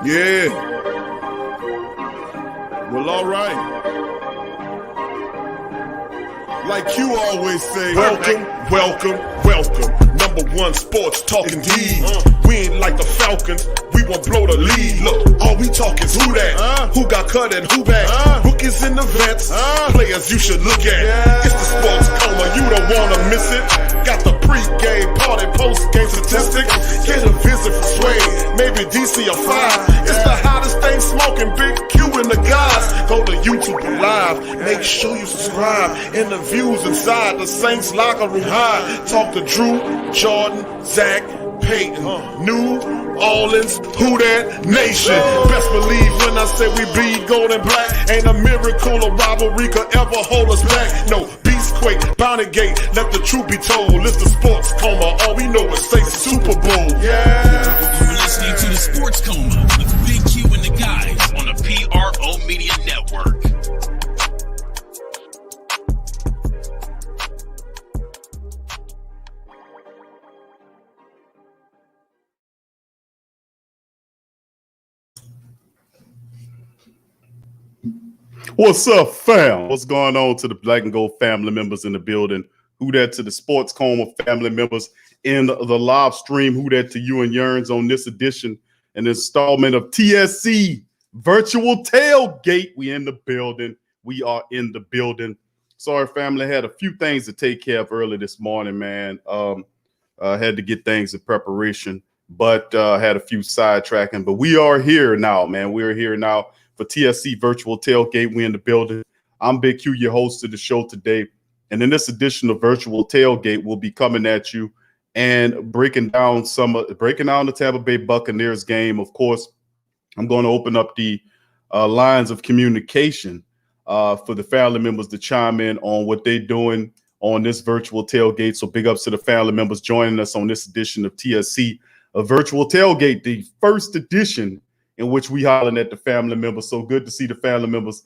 Yeah. Well, all right. Like you always say, welcome, welcome, welcome. #1 sports talking D. We ain't like the Falcons, we won't blow the lead. Look, all we talk is who that, who got cut and who back. Rookies in the vets, players you should look at. It's the sports coma, you don't wanna miss it. Got the pre-game, party, post-game statistics. Get a visit from Sway, maybe DC or 5. It's the hottest thing smoking, Big Q and the guys. Go to YouTube Live, make sure you subscribe. Interviews inside the Saints locker room high. Talk to Drew, Jordan, Zach, Peyton, New Orleans, Who Dat Nation. Best believe when I say we bleed gold and black. Ain't a miracle or rivalry could ever hold us back. No, Beastquake, Bounty Gate, let the truth be told. It's the sports coma, all we know is say Super Bowl. Yeah. You're listening to the Sports Coma with Big Q and the guys on the PRO Media Network. What's up, fam? What's going on to the Black and Gold family members in the building? Who that to the Sports Coma family members in the live stream? Who that to you and Yearns on this edition, an installment of TSC Virtual Tailgate. We in the building. We are in the building. Sorry, family. I had a few things to take care of early this morning, man. I had to get things in preparation, but had a few sidetracking. But we are here now, man. We are here now for TSC Virtual Tailgate. We in the building. I'm Big Q, your host of the show today. And in this edition of Virtual Tailgate, we'll be coming at you and breaking down the Tampa Bay Buccaneers game. Of course, I'm going to open up the lines of communication for the family members to chime in on what they're doing on this virtual tailgate. So big ups to the family members joining us on this edition of TSC, a virtual tailgate, the first edition in which we hollering at the family members. So good to see the family members.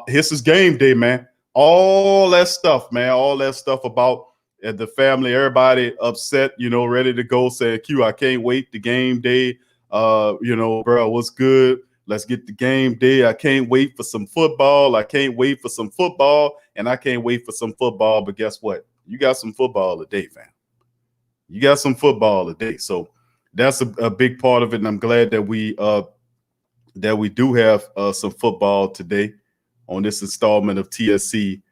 This is game day, man. All that stuff, man. All that stuff about the family, everybody upset, ready to go. Saying, Q, I can't wait. The game day. Bro, what's good? Let's get the game day. I can't wait for some football. I can't wait for some football. And I can't wait for some football. But guess what? You got some football today, fam. You got some football today. So that's a big part of it. And I'm glad that we do have some football today on this installment of TSC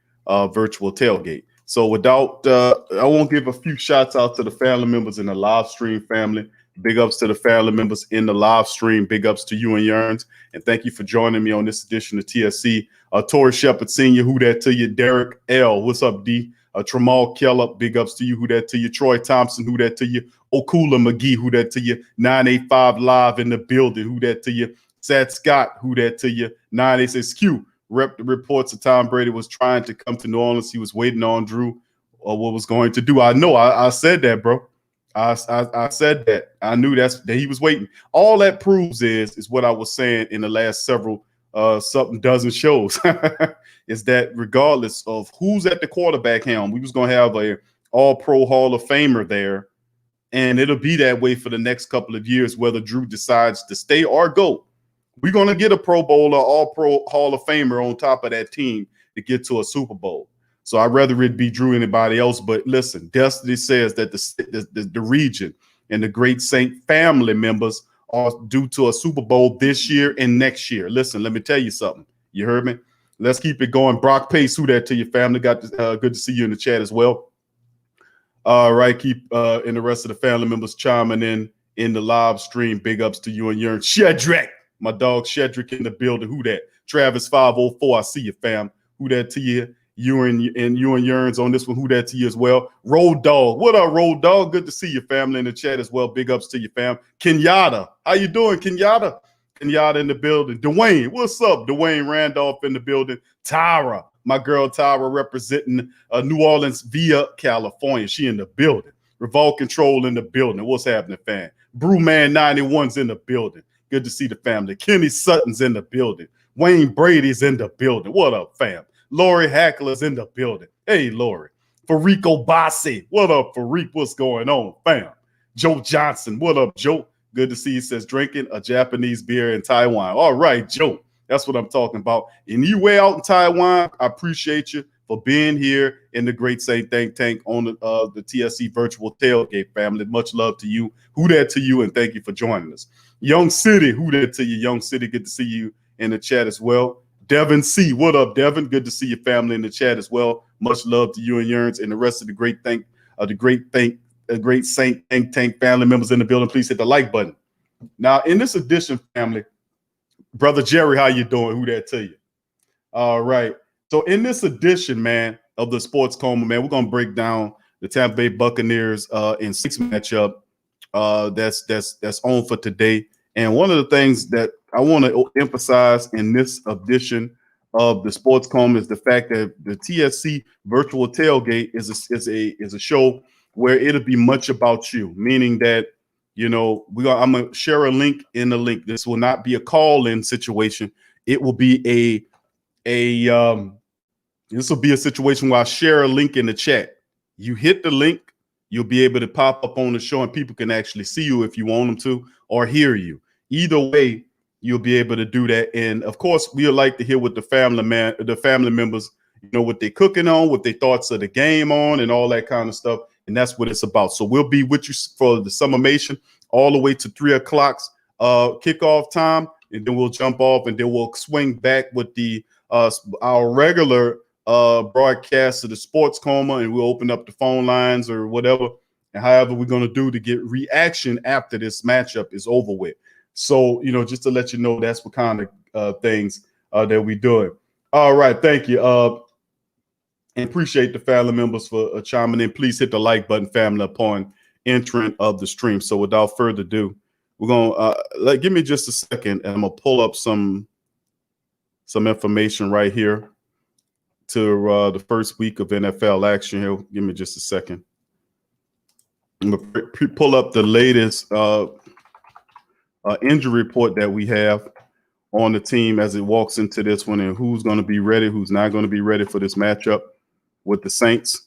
Virtual Tailgate. So I won't give a few shots out to the family members in the live stream family. Big ups to the family members in the live stream. Big ups to you and Yearns. And thank you for joining me on this edition of TSC. Tori Shepard Sr., who that to you? Derek L., what's up, D? Tramal Keller, big ups to you. Who that to you? Troy Thompson, who that to you? Okula McGee, who that to you? 985 Live in the building, who that to you? Sad Scott, who that to you? 986 Q. Reports that Tom Brady was trying to come to New Orleans. He was waiting on Drew or what was going to do. I know. I said that, bro. I said that. I knew that he was waiting. All that proves is what I was saying in the last several something dozen shows is that regardless of who's at the quarterback helm, we was going to have a all-pro Hall of Famer there, and it'll be that way for the next couple of years, whether Drew decides to stay or go. We're going to get a Pro Bowl or all-pro Hall of Famer on top of that team to get to a Super Bowl. So I'd rather it be Drew anybody else. But listen, destiny says that the region and the great Saint family members are due to a Super Bowl this year and next year. Listen, let me tell you something. You heard me? Let's keep it going. Brock Pace, who that to your family? Good to see you in the chat as well. All right, keep and the rest of the family members chiming in the live stream. Big ups to you and your Shedrick. My dog Shedrick in the building. Who that? Travis 504. I see you, fam. Who that to you? You and Yearns on this one. Who that to you as well? Road Dog. What up, Road Dog? Good to see your family in the chat as well. Big ups to you, fam. Kenyatta. How you doing, Kenyatta? Kenyatta in the building. Dwayne. What's up? Dwayne Randolph in the building. Tyra. My girl Tyra representing New Orleans via California. She in the building. Revolt Control in the building. What's happening, fam? Brewman 91's in the building. Good to see the family. Kenny Sutton's in the building. Wayne Brady's in the building. What up, fam? Lori Hackler's in the building. Hey, Lori. Farico Bassi. What up, Farik? What's going on, fam? Joe Johnson. What up, Joe? Good to see you. Says drinking a Japanese beer in Taiwan. All right, Joe. That's what I'm talking about. And you way out in Taiwan, I appreciate you for being here in the Great Saint Think Tank on the TSC Virtual Tailgate family. Much love to you. Who that to you, and thank you for joining us. Young City, who that to you? Young City, good to see you in the chat as well. Devin C, what up, Devin? Good to see your family in the chat as well. Much love to you and Yearns and the rest of the Great Saint Think Tank family members in the building. Please hit the like button. Now, in this edition, family, Brother Jerry, how you doing? Who that to you? All right. So in this edition, man, of the Sports Coma, man, we're gonna break down the Tampa Bay Buccaneers in 6 matchup that's on for today. And one of the things that I want to emphasize in this edition of the Sports Coma is the fact that the TSC Virtual Tailgate is a show where it'll be much about you, meaning that, you know, I'm gonna share a link in the link. This will not be a call-in situation. It will be this will be a situation where I share a link in the chat. You hit the link, you'll be able to pop up on the show, and people can actually see you if you want them to, or hear you. Either way, you'll be able to do that. And of course, we'd like to hear what the family members, you know, what they're cooking on, what their thoughts of the game on, and all that kind of stuff. And that's what it's about. So we'll be with you for the summation all the way to 3 o'clock kickoff time, and then we'll jump off, and then we'll swing back with the our regular broadcast of the Sports Coma, and we'll open up the phone lines or whatever, and however we're going to do to get reaction after this matchup is over with. So, you know, just to let you know, that's what kind of things that we doing. All right, thank you. And appreciate the family members for chiming in. Please hit the like button, family, upon entering of the stream. So without further ado, we're gonna give me just a second, and I'm gonna pull up some information right here to the first week of NFL action here. Give me just a second. I'm gonna pull up the latest injury report that we have on the team as it walks into this one, and who's going to be ready, who's not going to be ready for this matchup with the Saints.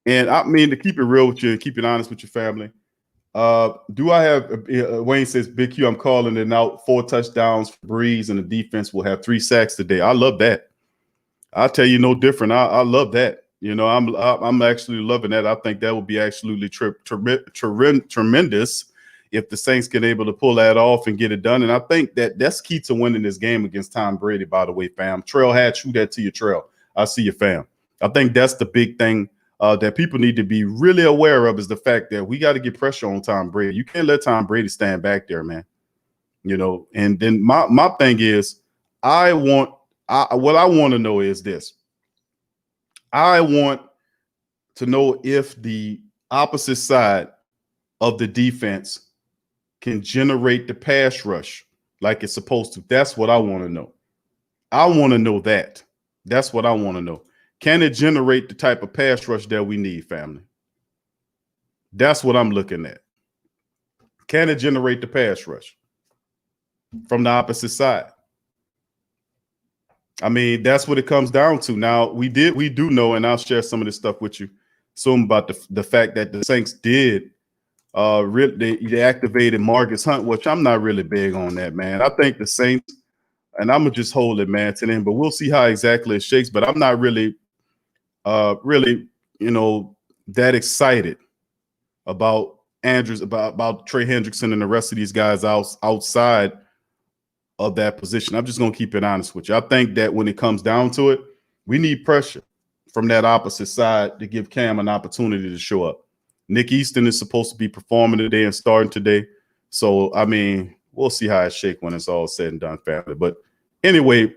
And I mean, to keep it real with you, keep it honest with your family. Do I have Wayne says, Big Q, I'm calling it out. 4 touchdowns for Breeze, and the defense will have 3 sacks today. I love that. I'll tell you no different. I love that. You know, I'm actually loving that. I think that would be absolutely tremendous if the Saints get able to pull that off and get it done. And I think that's key to winning this game against Tom Brady, by the way, fam. Trail Hatch, who that to your trail. I see you, fam. I think that's the big thing that people need to be really aware of, is the fact that we got to get pressure on Tom Brady. You can't let Tom Brady stand back there, man. You know, and then my thing is, what I want to know is this. I want to know if the opposite side of the defense can generate the pass rush like it's supposed to. That's what I want to know. I want to know that. That's what I want to know. Can it generate the type of pass rush that we need, family? That's what I'm looking at. Can it generate the pass rush from the opposite side? I mean, that's what it comes down to. Now, we do know, and I'll share some of this stuff with you soon, about the fact that the Saints did they activated Marcus Hunt, which I'm not really big on that, man. I think the Saints, and I'm gonna just hold it, man, to them, but we'll see how exactly it shakes. But I'm not really you know, that excited about Andrews, about Trey Hendrickson and the rest of these guys outside of that position. I'm just going to keep it honest with you. I think that when it comes down to it, we need pressure from that opposite side to give Cam an opportunity to show up. Nick Easton is supposed to be performing today and starting today. So, I mean, we'll see how it shakes when it's all said and done, family. But anyway,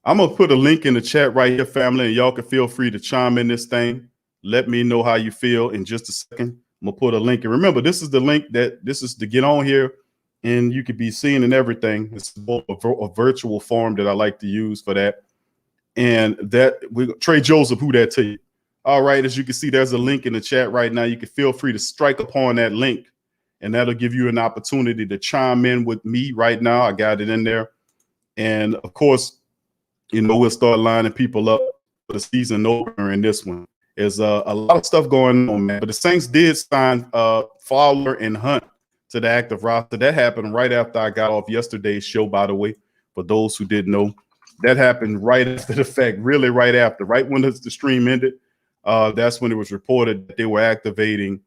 I'm going to put a link in the chat right here, family, and y'all can feel free to chime in this thing. Let me know how you feel in just a second. I'm going to put a link. And remember, this is the link this is to get on here, and you could be seen and everything. It's a virtual form that I like to use for that. And Trey Joseph, who that to you? All right, as you can see, there's a link in the chat right now. You can feel free to strike upon that link, and that'll give you an opportunity to chime in with me right now. I got it in there. And, of course, you know, we'll start lining people up for the season opener in this one. There's a lot of stuff going on, man. But the Saints did sign Fowler and Hunt to the active roster. That happened right after I got off yesterday's show, by the way, for those who didn't know. That happened right after the fact, really right after, right when the stream ended. That's when it was reported that they were activating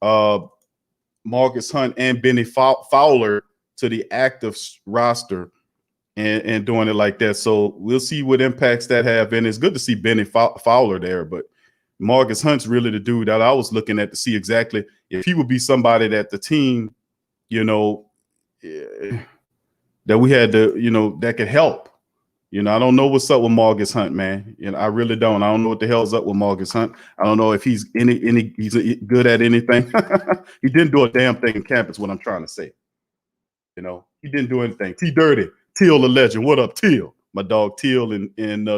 Marcus Hunt and Benny Fowler to the active roster and doing it like that. So we'll see what impacts that have. And it's good to see Benny Fowler there, but Marcus Hunt's really the dude that I was looking at to see exactly if he would be somebody that the team, you know, that we had to, you know, that could help. You know, I don't know what's up with Marcus Hunt, man. You know, I really don't. I don't know what the hell's up with Marcus Hunt. I don't know if he's he's good at anything. He didn't do a damn thing in camp is what I'm trying to say. You know, he didn't do anything. T Dirty, Teal the legend. What up, Teal? My dog Teal and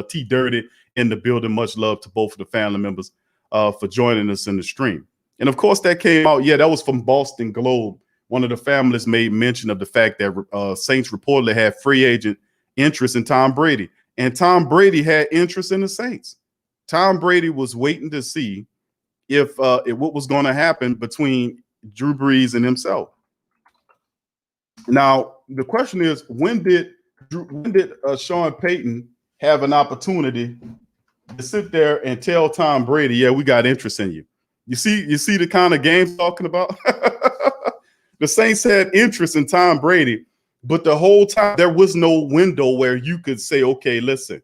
T Dirty in the building. Much love to both of the family members for joining us in the stream. And of course, that came out. Yeah, that was from Boston Globe. One of the families made mention of the fact that Saints reportedly had free agent interest in Tom Brady, and Tom Brady had interest in the Saints. Tom Brady was waiting to see if what was going to happen between Drew Brees and himself. Now the question is, when did Sean Payton have an opportunity to sit there and tell Tom Brady, "Yeah, we got interest in you"? You see the kind of games talking about. The Saints had interest in Tom Brady. But the whole time there was no window where you could say, okay, listen.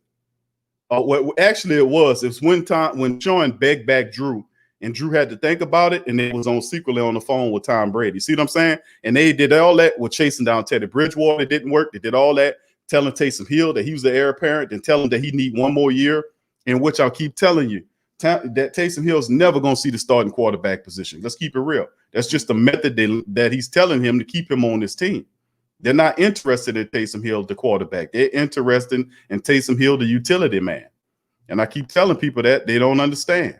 What actually it was when Sean begged back Drew, and Drew had to think about it, and it was secretly on the phone with Tom Brady. See what I'm saying? And they did all that with chasing down Teddy Bridgewater. It didn't work. They did all that, telling Taysom Hill that he was the heir apparent, and telling him that he need one more year. In which I'll keep telling you that Taysom Hill's never going to see the starting quarterback position. Let's keep it real. That's just the method that he's telling him to keep him on his team. They're not interested in Taysom Hill, the quarterback. They're interested in Taysom Hill, the utility man. And I keep telling people that they don't understand.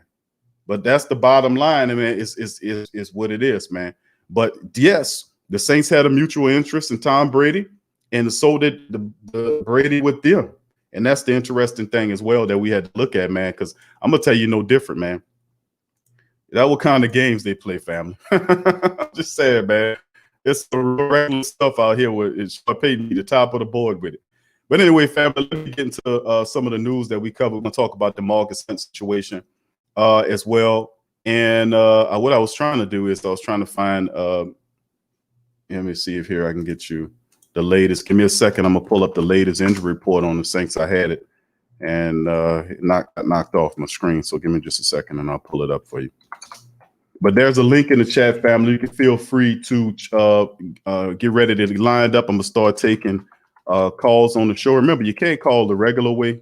But that's the bottom line. I mean, is what it is, man. But yes, the Saints had a mutual interest in Tom Brady, and so did the Brady with them. And that's the interesting thing as well that we had to look at, man, because I'm going to tell you no different, man. That's what kind of games they play, family. I'm just saying, man. It's the regular stuff out here where it's Payton the top of the board with it. But anyway, family, let me get into some of the news that we covered. We're going to talk about the Marcus Hunt situation as well. And what I was trying to do is I was trying to find let me see if here I can get you the latest. Give me a second. I'm going to pull up the latest injury report on the Saints. I had it and it knocked off my screen. So give me just a second and I'll pull it up for you. But there's a link in the chat, family. You can feel free to get ready to be lined up. I'm going to start taking calls on the show. Remember, you can't call the regular way.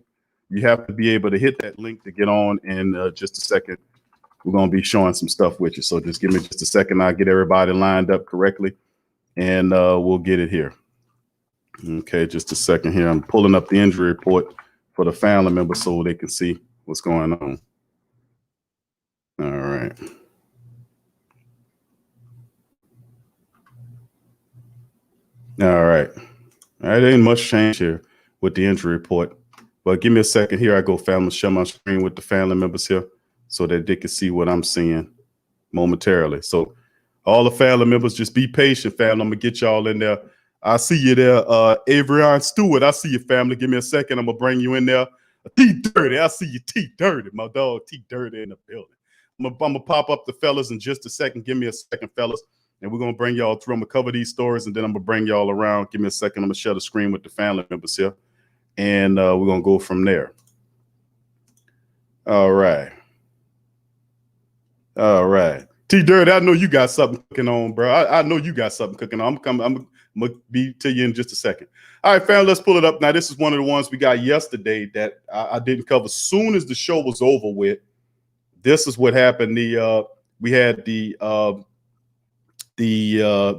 You have to be able to hit that link to get on in just a second. We're going to be showing some stuff with you. So just give me just a second. I'll get everybody lined up correctly, and we'll get it here. Okay, just a second here. I'm pulling up the injury report for the family members so they can see what's going on. All right. All right. There ain't much change here with the injury report. But give me a second here. I go family, share my screen with the family members here so that they can see what I'm seeing momentarily. So all the family members, just be patient, family. I'm going to get y'all in there. I see you there, Averion Stewart. I see you, family. Give me a second. I'm going to bring you in there. T-Dirty. I see you, T-Dirty. My dog, T-Dirty in the building. I'm going to pop up the fellas in just a second. Give me a second, fellas. And we're going to bring y'all through. I'm going to cover these stories, and then I'm going to bring y'all around. Give me a second. I'm going to share the screen with the family members here. And we're going to go from there. All right. All right. T-Dirty, I know you got something cooking on, bro. I know you got something cooking on. I'm going to be to you in just a second. All right, family, let's pull it up. Now, this is one of the ones we got yesterday that I didn't cover. As soon as the show was over with, this is what happened. We had the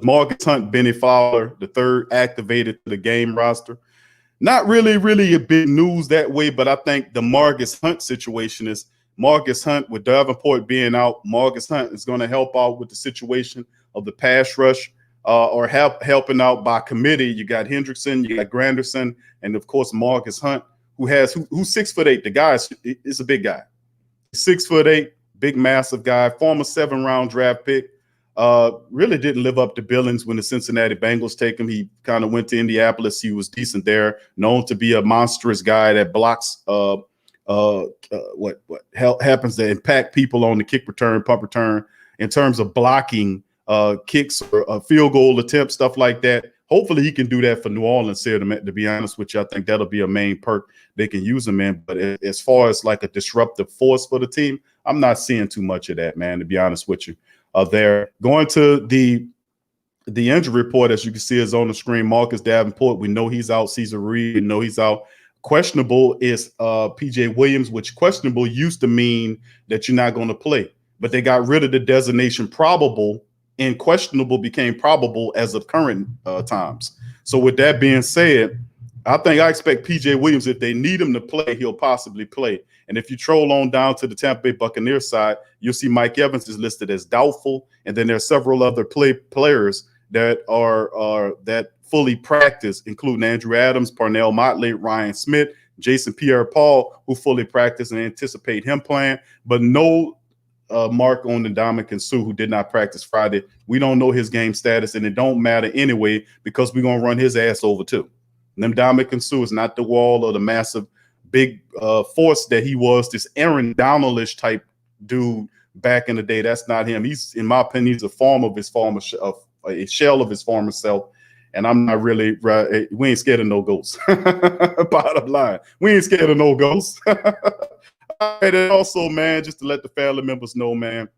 Marcus Hunt, Benny Fowler, the third activated to the game roster. Not really a big news that way, but I think the Marcus Hunt situation is Marcus Hunt with Davenport being out. Marcus Hunt is going to help out with the situation of the pass rush or helping out by committee. You got Hendrickson, you got Granderson, and of course Marcus Hunt, who's 6'8". The guy is a big guy. 6'8", big, massive guy, former 7th-round draft pick. Really didn't live up to billings when the Cincinnati Bengals take him. He kind of went to Indianapolis. He was decent there, known to be a monstrous guy that blocks what happens to impact people on the kick return, punt return in terms of blocking kicks or field goal attempts, stuff like that. Hopefully he can do that for New Orleans here. To be honest with you, I think that'll be a main perk they can use him in. But as far as like a disruptive force for the team, I'm not seeing too much of that, man, to be honest with you. There. Going to the injury report, as you can see, is on the screen. Marcus Davenport, we know he's out. Cesar Reed, we know he's out. Questionable is PJ Williams, which questionable used to mean that you're not going to play. But they got rid of the designation probable, and questionable became probable as of current times. So with that being said, I expect PJ Williams, if they need him to play, he'll possibly play. And if you troll on down to the Tampa Bay Buccaneers side, you'll see Mike Evans is listed as doubtful. And then there are several other players that are that fully practice, including Andrew Adams, Parnell Motley, Ryan Smith, Jason Pierre-Paul, who fully practice and anticipate him playing, but no mark on Ndamukong Suh, who did not practice Friday. We don't know his game status, and it don't matter anyway because we're going to run his ass over too. Ndamukong Suh is not the wall or the massive big force that he was, this Aaron Donald-ish type dude back in the day. That's not him. He's, in my opinion, he's a shell of his former self. And I'm not really, we ain't scared of no ghosts. Bottom line, we ain't scared of no ghosts. And also, man, just to let the family members know, man,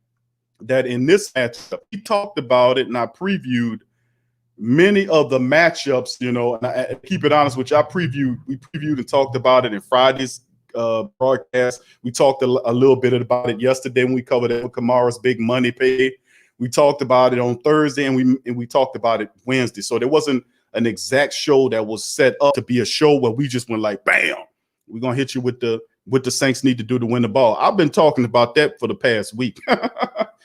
that in this matchup, we talked about it and I previewed many of the matchups, you know, and I keep it honest with you, we previewed and talked about it in Friday's broadcast. We talked a little bit about it yesterday when we covered Edwin Kamara's big money pay. We talked about it on Thursday and we talked about it Wednesday. So there wasn't an exact show that was set up to be a show where we just went like, bam, we're going to hit you with the Saints need to do to win the ball. I've been talking about that for the past week.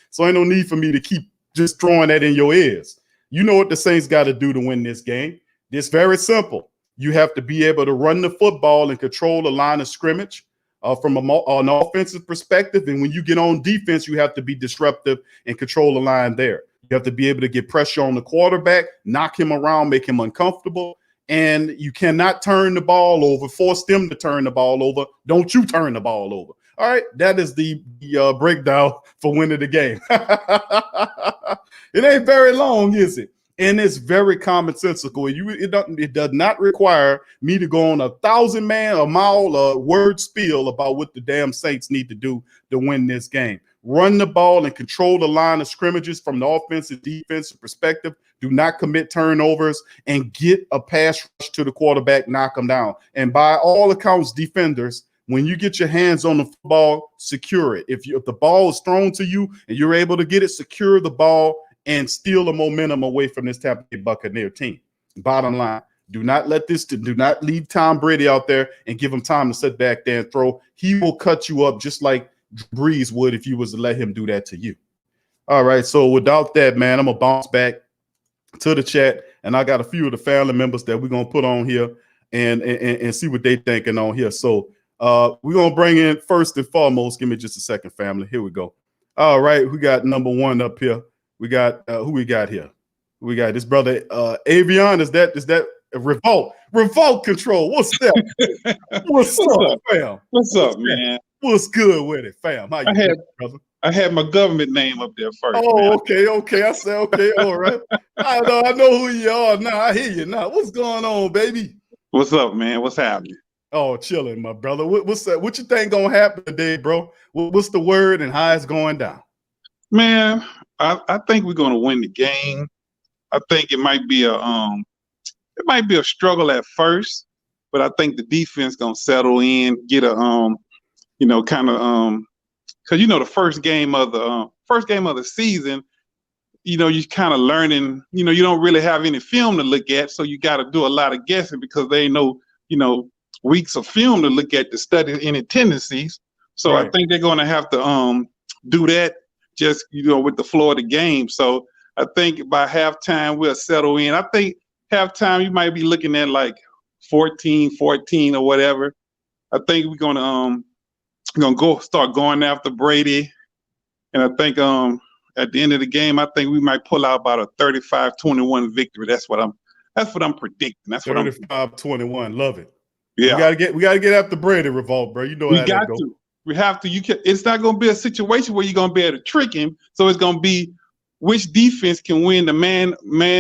So ain't no need for me to keep just throwing that in your ears. You know what the Saints got to do to win this game. It's very simple. You have to be able to run the football and control the line of scrimmage from an offensive perspective. And when you get on defense, you have to be disruptive and control the line there. You have to be able to get pressure on the quarterback, knock him around, make him uncomfortable. And you cannot turn the ball over, force them to turn the ball over. Don't you turn the ball over. All right, that is the breakdown for winning the game. It ain't very long, is it? And it's very commonsensical. It does not require me to go on 1,000-man, a mile, word spiel about what the damn Saints need to do to win this game. Run the ball and control the line of scrimmages from the offensive defensive perspective. Do not commit turnovers and get a pass rush to the quarterback, knock them down. And by all accounts, defenders, when you get your hands on the football, secure it. If the ball is thrown to you and you're able to get it, secure the ball and steal the momentum away from this Tampa Bay Buccaneer team. Bottom line, do not leave Tom Brady out there and give him time to sit back there and throw. He will cut you up just like Breeze would if you was to let him do that to you. All right, so without that, man, I'm going to bounce back to the chat, and I got a few of the family members that we're going to put on here and see what they thinking on here. So we're going to bring in first and foremost, give me just a second, family. Here we go. All right, we got number one up here. We got who we got here? We got this brother Avion. Is that Revolt Control? What's that? What's up, fam? What's up, man? What's good with it, fam? How you doing, brother? I had my government name up there first. Oh, man. okay. I said okay, all right. I know who you are now. I hear you now. What's going on, baby? What's up, man? What's happening? Oh, chilling, my brother. What's that? What you think gonna happen today, bro? What's the word and how it's going down? Man, I think we're gonna win the game. I think it might be a struggle at first, but I think the defense gonna settle in, get a because the first game of the season, you're kind of learning. You don't really have any film to look at, so you got to do a lot of guessing because they ain't no weeks of film to look at to study any tendencies. So right. I think they're going to have to do that just with the flow of the game. So I think by halftime we'll settle in. I think halftime you might be looking at like 14-14 or whatever. I think we're gonna start going after Brady, and I think at the end of the game, I think we might pull out about a 35-21 victory. That's what I'm predicting. That's what I'm 35-21. Love it. Yeah. We gotta get after Brady, Revolt, bro. You know how that goes. We have to. It's not going to be a situation where you're going to be able to trick him. So it's going to be which defense can win the man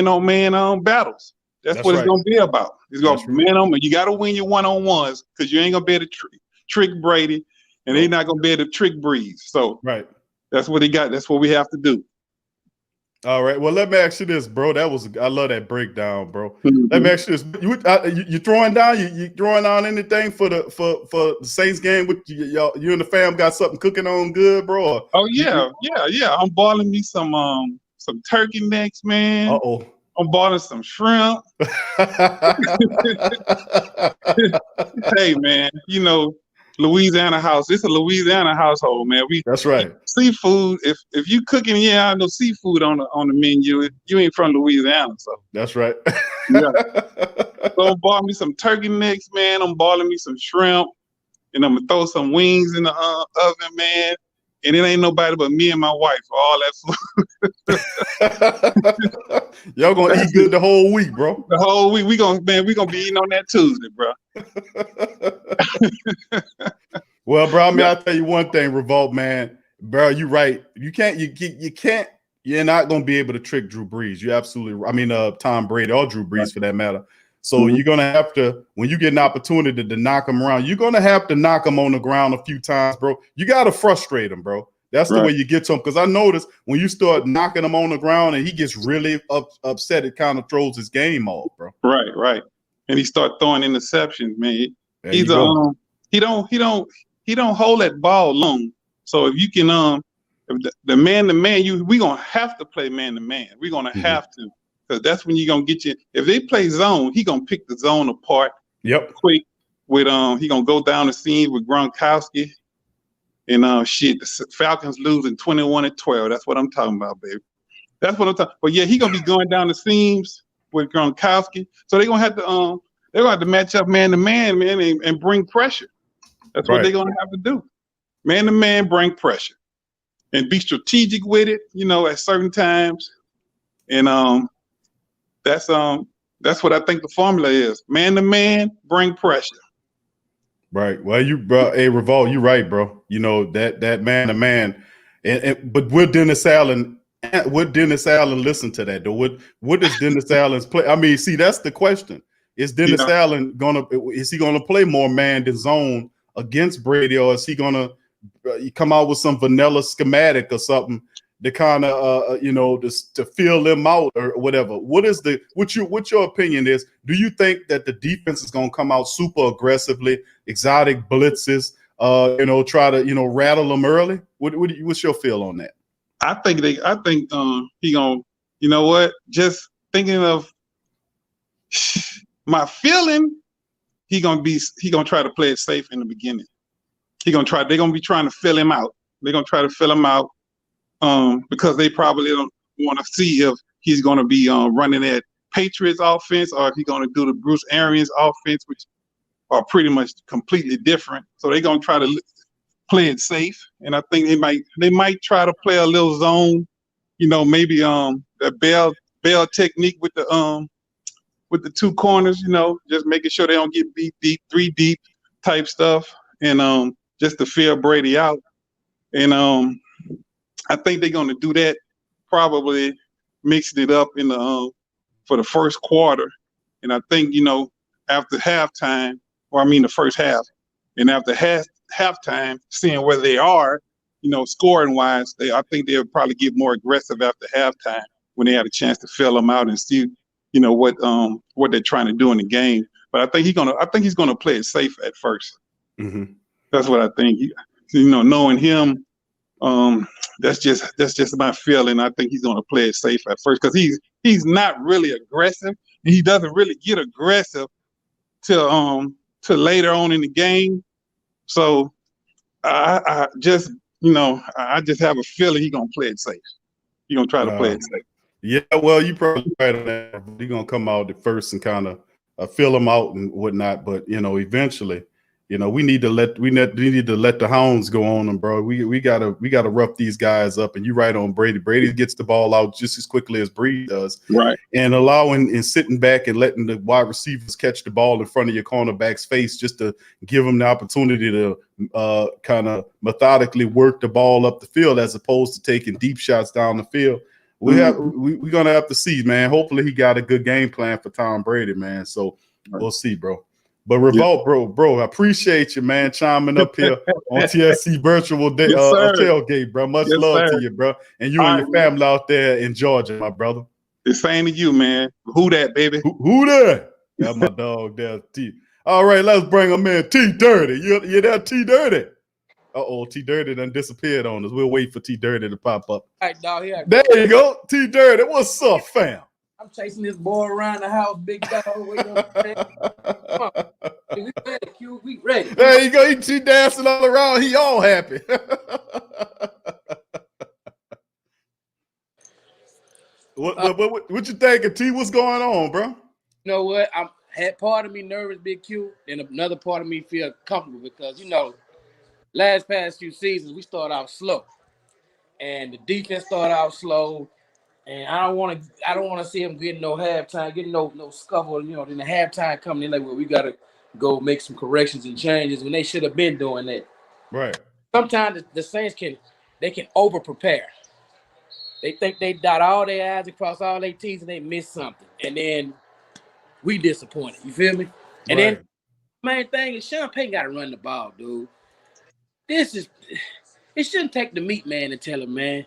on man battles. That's what it's going to be about. It's going to be man on man. You got to win your one-on-ones because you ain't going to be able to trick Brady, and they're not going to be able to trick Breeze. So that's what he got. That's what we have to do. All right. Well, let me ask you this, bro. I love that breakdown, bro. Let me ask you this: you throwing down? You throwing down anything for the Saints game? With you and the fam got something cooking on good, bro? Oh yeah. I'm balling me some turkey necks, man. I'm balling some shrimp. Hey, man. You know, Louisiana house. It's a Louisiana household, man. That's right. Seafood. If you cooking, I know seafood on the menu. You ain't from Louisiana, so that's right. Yeah. So I'm balling me some turkey necks, man. I'm balling me some shrimp, and I'm gonna throw some wings in the oven, man. And it ain't nobody but me and my wife for all that food. Y'all gonna eat good the whole week, bro. The whole week we gonna be eating on that Tuesday, bro. Well, bro, I mean, I'll tell you one thing, Revolt, man. Bro, you're right. You're not gonna be able to trick Drew Brees. You absolutely, I mean, Tom Brady or Drew Brees for that matter. So you're gonna have to, when you get an opportunity to knock him around, you're gonna have to knock him on the ground a few times, bro. You gotta frustrate him, bro. That's the way you get to him. Because I noticed when you start knocking him on the ground and he gets really upset, it kind of throws his game off, bro. Right. And he start throwing interceptions, man. He don't hold that ball long. So if you can if the man-to-man, we gonna have to play man-to-man. We're gonna have to. Because that's when you're gonna get you. If they play zone, he gonna pick the zone apart. Quick with he gonna go down the seam with Gronkowski, and the Falcons losing 21-12. That's what I'm talking about, baby. That's what I'm talking. But yeah, he gonna be going down the seams with Gronkowski. So they're gonna have to match up man to man, man, and bring pressure. That's what they're gonna have to do. Man to man, bring pressure, and be strategic with it. At certain times, and that's what I think the formula is. Man to man, bring pressure. Right. Well, hey, Revolt, you're right, bro. That man to man, but will Dennis Allen listen to that though? What does Dennis Allen's play? I mean, see, that's the question. Is Dennis Allen is he gonna play more man than zone against Brady, or is he gonna come out with some vanilla schematic or something to kind of to feel them out or whatever? What your opinion is? Do you think that the defense is going to come out super aggressively, exotic blitzes, try to rattle them early? What's your feel on that? I think he gonna, just thinking of my feeling, he gonna try to play it safe in the beginning. They're gonna be trying to fill him out. They're gonna try to fill him out. Because they probably don't want to see if he's going to be running that Patriots offense or if he's going to do the Bruce Arians offense, which are pretty much completely different. So they're going to try to play it safe, and I think they might try to play a little zone, maybe that bell technique with the two corners, just making sure they don't get beat deep, 3 deep type stuff, and just to feel Brady out, and I think they're going to do that, probably mixing it up in for the first quarter. And I think, after halftime, the first half, and after halftime, seeing where they are, scoring wise, I think they'll probably get more aggressive after halftime when they had a chance to fill them out and see, what they're trying to do in the game. But I think he's gonna play it safe at first. Mm-hmm. That's what I think. Knowing him. That's just my feeling. I think he's going to play it safe at first because he's not really aggressive. He doesn't really get aggressive till later on in the game. So I just have a feeling he's going to play it safe. He's going to try to play it safe. Yeah, well, you probably right on that. He's going to come out at first and kind of fill him out and whatnot. But eventually, you know, we need to let the hounds go on them, bro. We gotta rough these guys up. And you right on Brady. Brady gets the ball out just as quickly as Breed does, Right. and allowing and sitting back and letting the wide receivers catch the ball in front of your cornerback's face just to give them the opportunity to kind of methodically work the ball up the field as opposed to taking deep shots down the field. We're gonna have to see, man. Hopefully he got a good game plan for Tom Brady, man. So we'll see, bro. But Revolt, bro, I appreciate you, man, chiming up here on TSC Virtual Day, Tailgate, bro. Much love to you, bro. And you and your family out there in Georgia, my brother. The same to you, man. Who that, baby? Who that? That's my dog there, T. All right, let's bring him in. T Dirty. You there, T Dirty? Uh-oh, T Dirty done disappeared on us. We'll wait for T Dirty to pop up. All right, dog, here. There you go. T Dirty. What's up, fam? I'm chasing this boy around the house, big dog. Come on. We ready, Q. We ready. There you go. He dancing all around. He all happy. What you thinking, T? What's going on, bro? You know what? I had part of me nervous, Big Q, and another part of me feel comfortable because, you know, past few seasons, we started out slow. And the defense started out slow. And I don't want to see him getting no halftime, getting no scuffle, you know, then the halftime coming in like, well, we gotta go make some corrections and changes when they should have been doing that. Right. Sometimes the Saints can over prepare. They think they dot all their I's across all their T's and they miss something. And then we disappointed. You feel me? And then the main thing is Sean Payton gotta run the ball, dude. It shouldn't take the meat man to tell him, man.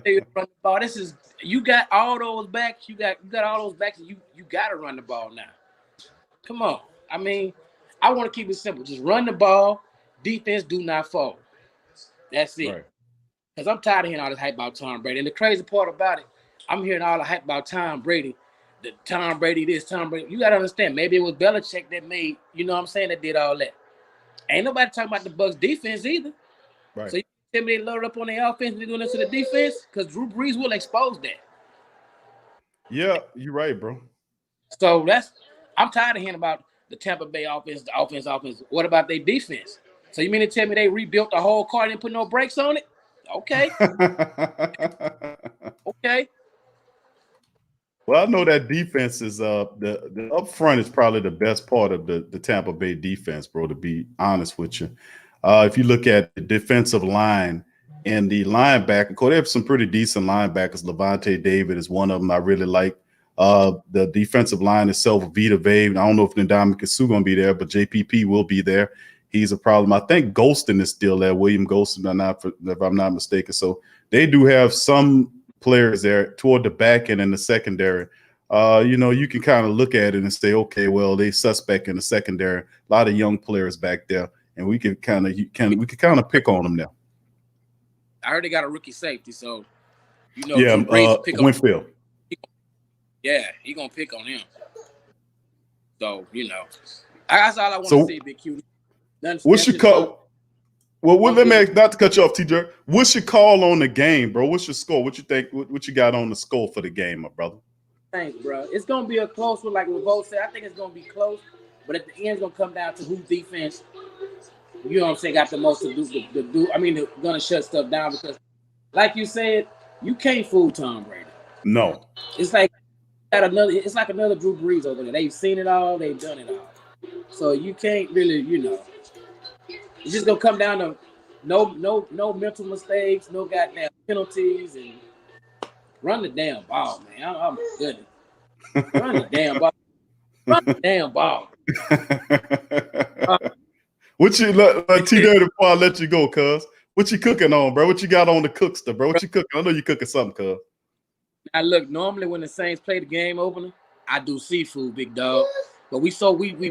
This is you got all those backs. You got all those backs, and you got to run the ball now. Come on. I mean, I want to keep it simple. Just run the ball. Defense do not fall. That's it. Because I'm tired of hearing all this hype about Tom Brady. And the crazy part about it, I'm hearing all the hype about Tom Brady. The Tom Brady this, Tom Brady. You got to understand. Maybe it was Belichick that made. You know what I'm saying? That did all that. Ain't nobody talking about the Bucs defense either. Right. So they loaded up on their offense and they're doing this to the defense because Drew Brees will expose that. Yeah, you're right, bro. So I'm tired of hearing about the Tampa Bay offense, the offense. What about their defense? So you mean to tell me they rebuilt the whole car and didn't put no brakes on it? Okay. Okay. Well, I know that defense is the up front is probably the best part of the Tampa Bay defense, bro, to be honest with you. If you look at the defensive line and the linebacker, of course, they have some pretty decent linebackers. Levante David is one of them I really like. The defensive line itself, Vita Vave. I don't know if Ndamukong Suh going to be there, but JPP will be there. He's a problem. I think Golston is still there. William Golston, if I'm not mistaken. So they do have some players there toward the back end and the secondary. You know, you can kind of look at it and say, okay, well, they suspect in the secondary. A lot of young players back there. And we could kind of pick on them now. I heard they got a rookie safety, so you know, pick Winfield. He gonna pick on him. So you know, that's all I want to see, Big Q. What's your call? Well, let me not to cut you off, TJ. What's your call on the game, bro? What's your score? What you think? What you got on the score for the game, my brother? Thanks, bro. It's gonna be a close one, like Revolt said. I think it's gonna be close, but at the end, it's gonna come down to who defense. You know what I'm saying? Got the most to do. I mean, they're gonna shut stuff down because, like you said, you can't fool Tom Brady. No, it's like another Drew Brees over there. They've seen it all. They've done it all. So you can't really, you know. It's just gonna come down to no mental mistakes, no goddamn penalties, and run the damn ball, man. I'm good. Run the damn ball. Run the damn ball. What you T Dirty before I let you go, cuz? What you cooking on, bro? What you got on the cookster, bro? What you cooking? I know you cooking something, cuz. Now look, normally when the Saints play the game opener, I do seafood, big dog. But we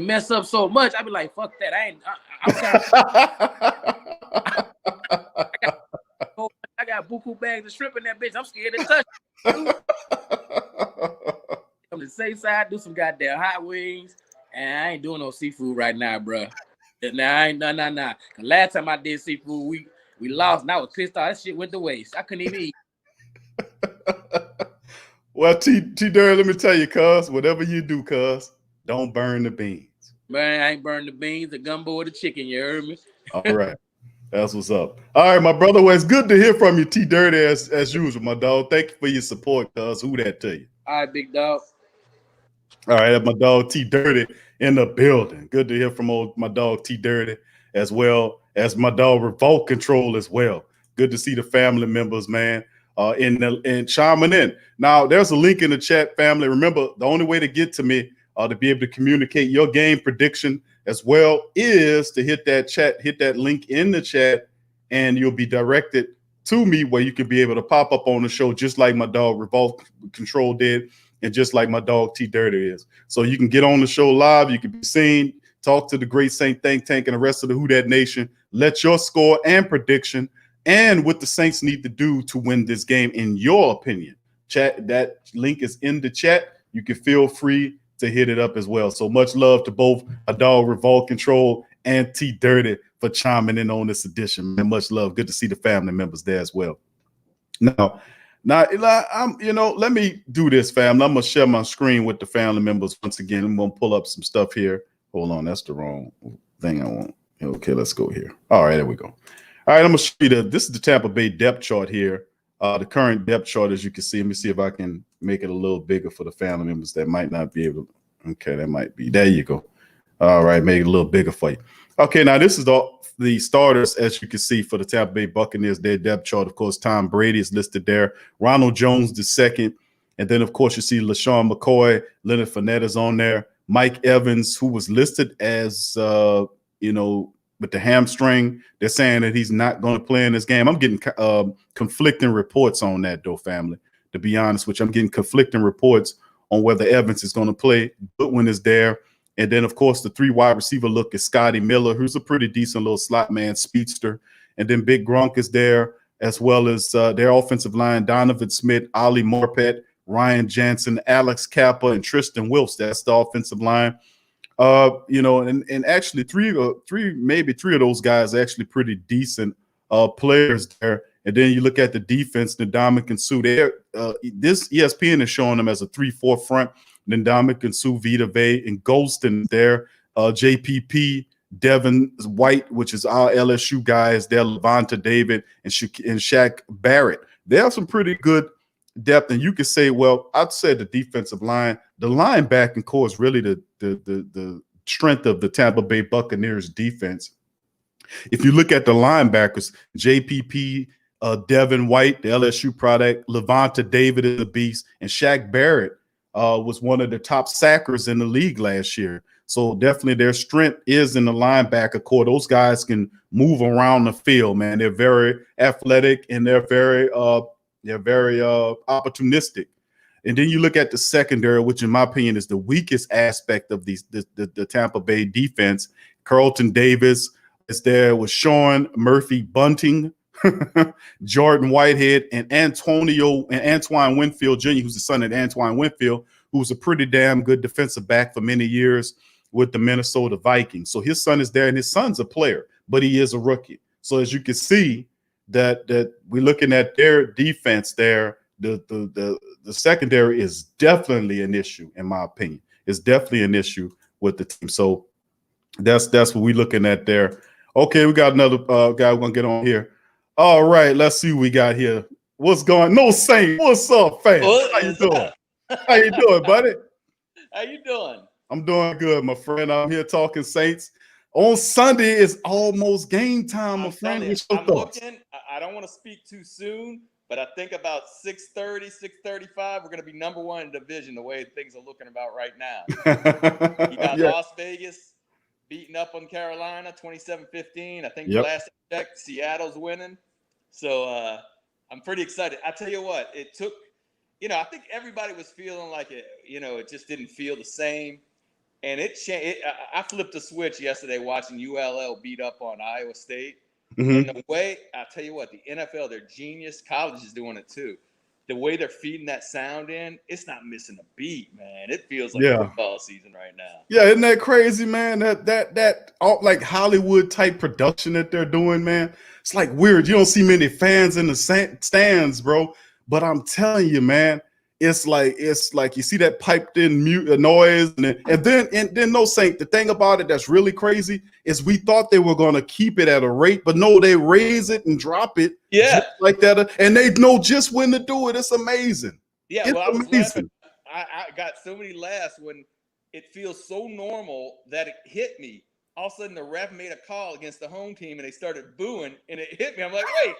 mess up so much, I be like, fuck that. I got buku bags of shrimp in that bitch. I'm scared to touch it. On the safe side, do some goddamn hot wings. And I ain't doing no seafood right now, bro. Nah, I ain't nah. Cause last time I did seafood, we lost and I was pissed off. That shit went to waste. I couldn't even eat. Well, T Dirty, let me tell you, cuz, whatever you do, cuz, don't burn the beans. Man, I ain't burning the beans, the gumbo, or the chicken. You heard me? All right. That's what's up. All right, my brother. Well, it's good to hear from you, T Dirty, as usual, my dog. Thank you for your support, cuz. Who that to you? All right, big dog. All right, my dog T Dirty in the building. Good to hear from my dog T Dirty, as well as my dog Revolt Control as well. Good to see the family members, man, in chiming in. Now, there's a link in the chat, family. Remember, the only way to get to me to be able to communicate your game prediction as well is to hit that link in the chat, and you'll be directed to me where you can be able to pop up on the show just like my dog Revolt Control did, and just like my dog T Dirty is. So you can get on the show live, you can be seen, talk to the great Saint Think Tank and the rest of the Who Dat Nation, let your score and prediction and what the Saints need to do to win this game in your opinion. Chat, that link is in the chat. You can feel free to hit it up as well. So much love to both a dog Revolt Control and T Dirty for chiming in on this edition. And much love. Good to see the family members there as well. Now, let me do this, family. I'm gonna share my screen with the family members once again. I'm gonna pull up some stuff here. Hold on, that's the wrong thing I want. Okay, let's go here. All right, there we go. All right, I'm gonna show you this is the Tampa Bay depth chart here. The current depth chart, as you can see. Let me see if I can make it a little bigger for the family members that might not be able to. Okay, that might be. There you go. All right, make it a little bigger for you. Okay, now this is the starters, as you can see, for the Tampa Bay Buccaneers. Their depth chart, of course, Tom Brady is listed there. Ronald Jones the second. And then, of course, you see LaShawn McCoy, Leonard Fournette is on there. Mike Evans, who was listed as, with the hamstring. They're saying that he's not going to play in this game. I'm getting conflicting reports on that, though, family, to be honest with you. I'm getting conflicting reports on whether Evans is going to play. Goodwin is there. And then, of course, the 3 wide receiver look is Scotty Miller, who's a pretty decent little slot man, speedster. And then Big Gronk is there, as well as their offensive line, Donovan Smith, Ali Morpet, Ryan Jansen, Alex Kappa, and Tristan Wilfs. That's the offensive line. And actually three of those guys are actually pretty decent players there. And then you look at the defense, Ndamukong Suh. This ESPN is showing them as a 3-4 front. Ndamukong Suh, Vita Vea, and Golston there. JPP, Devin White, which is our LSU guys there. Levanta David and Shaq Barrett. They have some pretty good depth, and you could say, well, I'd say the defensive line, the linebacking core is really the strength of the Tampa Bay Buccaneers defense. If you look at the linebackers, JPP, Devin White, the LSU product, Levanta David is a beast, and Shaq Barrett was one of the top sackers in the league last year. So definitely their strength is in the linebacker core. Those guys can move around the field, man. They're very athletic and they're very opportunistic. And then you look at the secondary, which in my opinion is the weakest aspect of the Tampa Bay defense. Carlton Davis is there with Sean Murphy Bunting, Jordan Whitehead, and Antoine Winfield Jr., who's the son of Antoine Winfield, who was a pretty damn good defensive back for many years with the Minnesota Vikings. So his son is there, and his son's a player, but he is a rookie. So as you can see, that we're looking at their defense there. The secondary is definitely an issue, in my opinion. It's definitely an issue with the team. So that's what we're looking at there. Okay, we got another guy we're gonna get on here. All right, let's see what we got here. What's going? No Saint. What's up, fam? How you doing? How you doing, buddy? How you doing? I'm doing good, my friend. I'm here talking Saints. On Sunday is almost game time, my friend. I'm looking. I don't want to speak too soon, but I think about 6:30, 6:35, we're going to be number one in division the way things are looking about right now. You got Las Vegas beating up on Carolina 27-15. I think the last check, Seattle's winning. So I'm pretty excited. I tell you what, it took, I think everybody was feeling like it just didn't feel the same. And it changed. I flipped a switch yesterday watching ULL beat up on Iowa State. Mm-hmm. And the way, I tell you what, the NFL, they're genius. College is doing it too. The way they're feeding that sound in, it's not missing a beat, man. It feels like football season right now. Yeah, isn't that crazy, man? That all like Hollywood type production that they're doing, man. It's like weird. You don't see many fans in the stands, bro. But I'm telling you, man, it's like you see that piped in mute noise, and then no, Saint. The thing about it that's really crazy is we thought they were gonna keep it at a rate, but no, they raise it and drop it Yeah. just like that, and they know just when to do it. It's amazing. Yeah, It's well, I was amazing. laughing. I got so many laughs when it feels so normal that it hit me. All of a sudden, the ref made a call against the home team, and they started booing, and it hit me. I'm like, wait.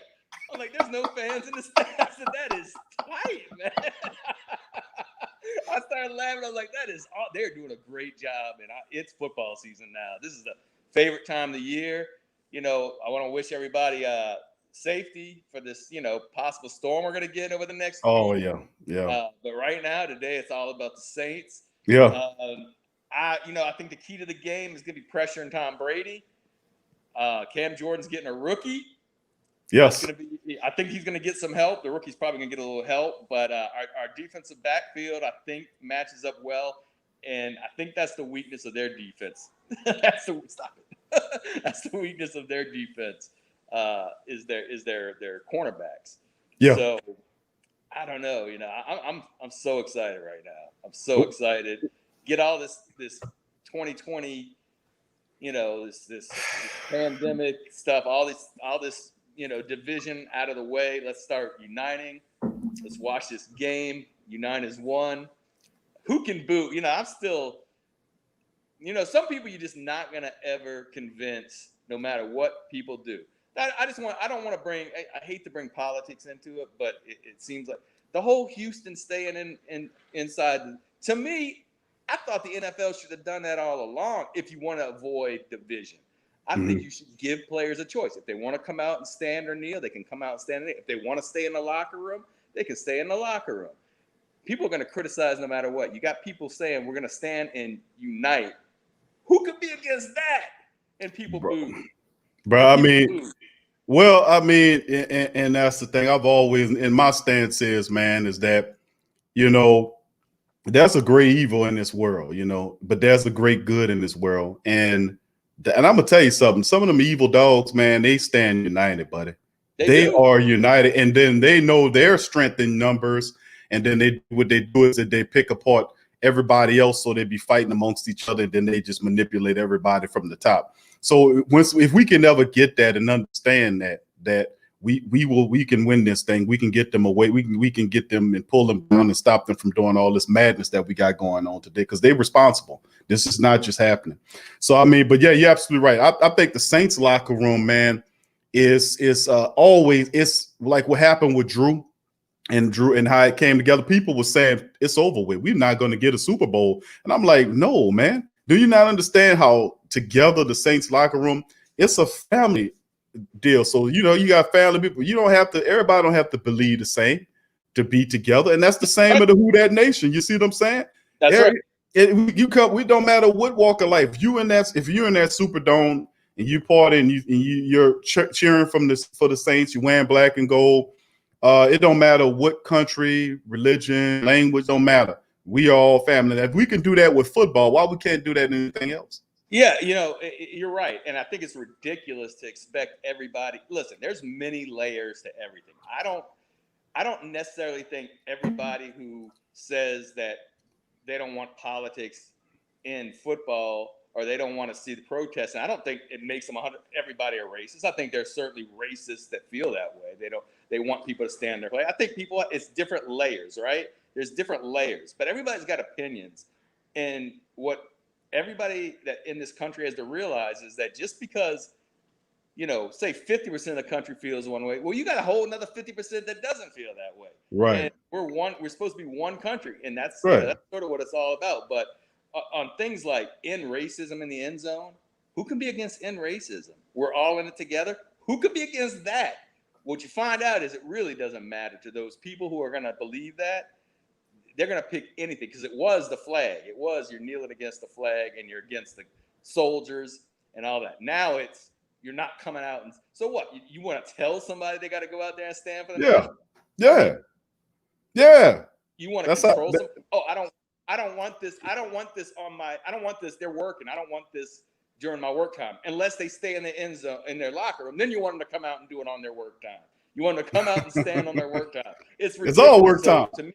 I'm like, there's no fans in the stands. I said, that is tight, man. I started laughing. I was like, they're doing a great job, and it's football season now. This is the favorite time of the year. You know, I want to wish everybody safety for this, possible storm we're going to get over the next Oh week. yeah. But right now, today, it's all about the Saints. Yeah. I think the key to the game is going to be pressuring Tom Brady. Cam Jordan's getting a rookie. Yes. I think he's going to get some help. The rookie's probably going to get a little help, but our defensive backfield, I think, matches up well, and I think that's the weakness of their defense. That's the weakness of their defense is their cornerbacks. Yeah. So I don't know. I'm so excited right now. I'm so excited. Get all this 2020, this pandemic stuff, all this. Division out of the way. Let's start uniting. Let's watch this game. Unite as one. Who can boo? I'm still, some people you're just not going to ever convince no matter what people do. I don't want to bring, I hate to bring politics into it, but it seems like the whole Houston staying inside. To me, I thought the NFL should have done that all along if you want to avoid division. I think you should give players a choice. If they want to come out and stand or kneel, they can come out and stand. If they want to stay in the locker room, they can stay in the locker room. People are going to criticize no matter what. You got people saying we're going to stand and unite. Who could be against that? And people boo. Bro, I mean, and that's the thing. I've always, and my stance is, man, is that, there's a great evil in this world, but there's a great good in this world. And I'm gonna tell you something. Some of them evil dogs, man, they stand united, buddy. They are united, and then they know their strength in numbers. And then what they do is that they pick apart everybody else, so they be fighting amongst each other. And then they just manipulate everybody from the top. So if we can ever get that and understand that we can win this thing, we can get them away. We can get them and pull them down and stop them from doing all this madness that we got going on today, because they're responsible. This is not just happening. So I mean, but yeah, you're absolutely right. I think the Saints locker room, man, is always, it's like what happened with Drew and how it came together. People were saying it's over with. We're not going to get a Super Bowl, and I'm like, no, man. Do you not understand how together the Saints locker room? It's a family deal. So you got family people. Everybody don't have to believe the same to be together, and that's the same of the Who Dat Nation. You see what I'm saying? That's right. We don't matter what walk of life. If you're in that Superdome and you party and you're cheering for the Saints, you wearing black and gold. It don't matter what country, religion, language, don't matter. We are all family. If we can do that with football, why we can't do that in anything else? Yeah, you're right. And I think it's ridiculous to expect everybody. Listen, there's many layers to everything. I don't necessarily think everybody who says that they don't want politics in football or they don't want to see the protests, and I don't think it makes them everybody a racist. I think there's certainly racists that feel that way. They want people to stand their place. I think it's different layers, right? There's different layers, but everybody's got opinions. And what everybody that in this country has to realize is that just because, say 50% of the country feels one way, well, you got a whole another 50% that doesn't feel that way. Right. And we're supposed to be one country, and that's, right. That's sort of what it's all about. But on things like end racism in the end zone, who can be against end racism? We're all in it together. Who could be against that? What you find out is it really doesn't matter to those people who are going to believe that. They're going to pick anything because it was the flag. It was you're kneeling against the flag and you're against the soldiers and all that. Now you're not coming out. And so what? You want to tell somebody they got to go out there and stand for the nation? Yeah. You want to control them? Oh, I don't want this. I don't want this. They're working. I don't want this during my work time unless they stay in the end zone in their locker room. Then you want them to come out and do it on their work time. You want them to come out and stand on their work time. It's ridiculous. It's all work So time.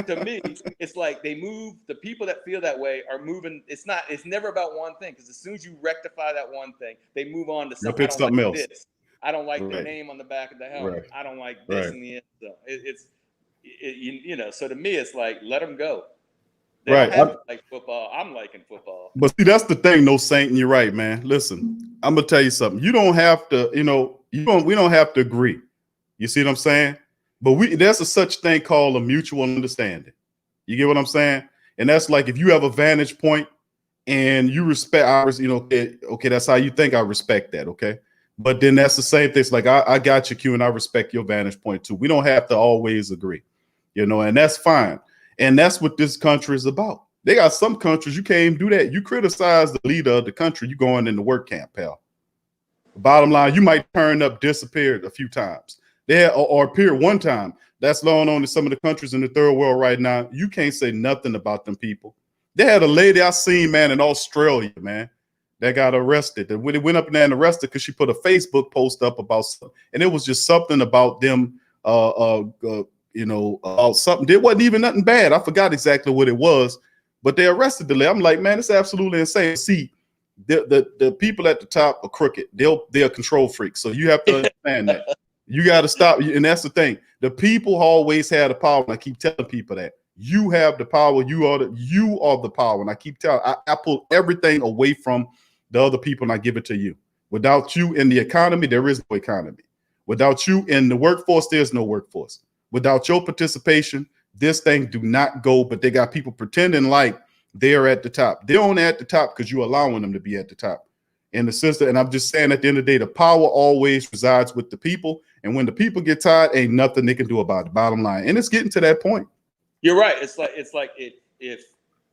to me, it's like they move. The people that feel that way are moving. It's never about one thing, because as soon as you rectify that one thing, they move on to something. Pick something else. This. I don't like the Right. name on the back of the helmet. Right. I don't like this in the end zone. So to me, it's like, let them go. They Right. don't have to like football. I'm liking football. But see, that's the thing, no Saint, and you're right, man. Listen, I'm gonna tell you something. You don't have to, we don't have to agree. You see what I'm saying? But there's a such thing called a mutual understanding. You get what I'm saying? And that's like, if you have a vantage point and you respect ours, okay, that's how you think, I respect that, okay? But then that's the same thing. It's like, I got you, Q, and I respect your vantage point too. We don't have to always agree, and that's fine. And that's what this country is about. They got some countries you can't even do that. You criticize the leader of the country, you going in the work camp, pal. Bottom line, you might turn up, disappeared a few times. Or appear one time. That's going on in some of the countries in the third world right now. You can't say nothing about them people. They had a lady I seen, man, in Australia, man, that got arrested. That when it went up there and arrested because she put a Facebook post up about something, and it was just something about them, about something. It wasn't even nothing bad. I forgot exactly what it was, but they arrested the lady. I'm like, man, it's absolutely insane. See, the people at the top are crooked. They're control freaks. So you have to understand that. You got to stop. And that's the thing. The people always had the power. And I keep telling people that you have the power. You are the power. And I keep telling, I pull everything away from the other people and I give it to you. Without you in the economy, there is no economy. Without you in the workforce, there's no workforce. Without your participation, this thing do not go. But they got people pretending like they're at the top. They're only at the top because you're allowing them to be at the top. In the system, and I'm just saying, at the end of the day, the power always resides with the people. And when the people get tired, ain't nothing they can do about it. Bottom line, and it's getting to that point. You're right. It's like if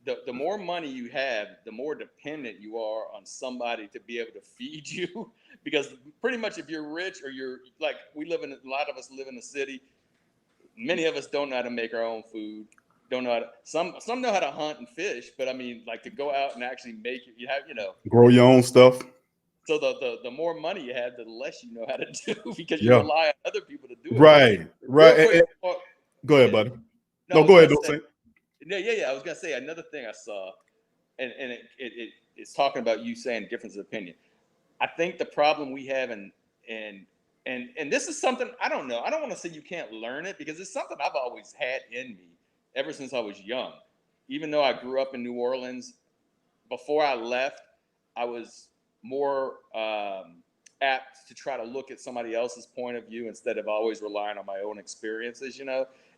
the more money you have, the more dependent you are on somebody to be able to feed you. Because pretty much, if you're rich or you're like, a lot of us live in the city. Many of us don't know how to make our own food. Don't know how to. Some know how to hunt and fish, but I mean, like, to go out and actually make it, Grow your own stuff. So the more money you have, the less you know how to do, because you rely on other people to do it. Right. Quick, go ahead, buddy. No, go ahead. Don't say. Yeah. I was gonna say another thing I saw, and it's talking about you saying difference of opinion. I think the problem we have, and this is something, I don't know. I don't want to say you can't learn it, because it's something I've always had in me ever since I was young. Even though I grew up in New Orleans, before I left, I was more apt to try to look at somebody else's point of view instead of always relying on my own experiences,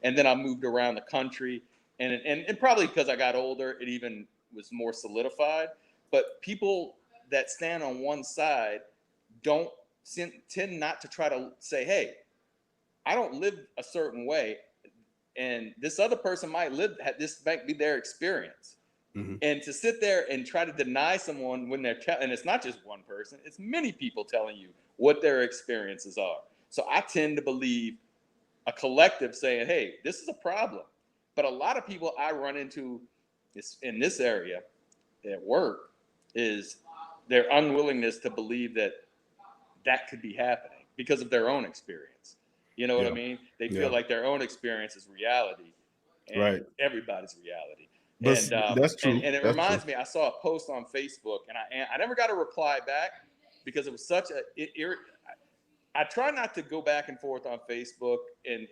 And then I moved around the country, and probably because I got older, it even was more solidified. But people that stand on one side tend not to try to say, hey, I don't live a certain way, and this other person might be their experience. Mm-hmm. And to sit there and try to deny someone when and it's not just one person, it's many people telling you what their experiences are. So I tend to believe a collective saying, hey, this is a problem. But a lot of people I run into in this area at work is their unwillingness to believe that could be happening because of their own experience. You know what I mean? They feel like their own experience is reality, and everybody's reality. That's true. And it reminds me, I saw a post on Facebook, and I never got a reply back because it was such I try not to go back and forth on Facebook and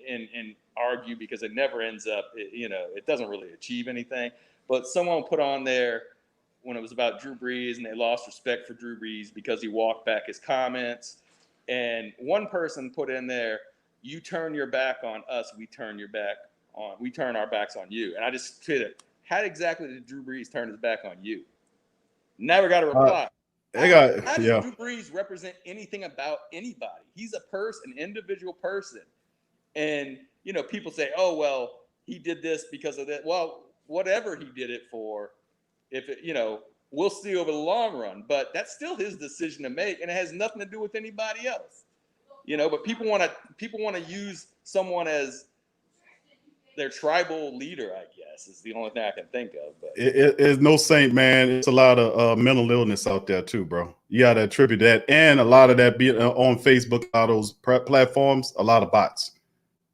argue, because it never ends up, it doesn't really achieve anything. But someone put on there when it was about Drew Brees, and they lost respect for Drew Brees because he walked back his comments. And one person put in there, you turn your back on us, we turn our backs on you. And I just tweeted, how exactly did Drew Brees turn his back on you? Never got a reply. How does Drew Brees represent anything about anybody? He's an individual person. And, people say, oh, well, he did this because of that. Well, whatever he did it for, we'll see over the long run. But that's still his decision to make, and it has nothing to do with anybody else. But people want to use someone as their tribal leader, I guess. guess is the only thing I can think of. But It's no Saint, man. It's a lot of mental illness out there too, bro. You got to attribute that, and a lot of that being on Facebook, a lot of those platforms, a lot of bots.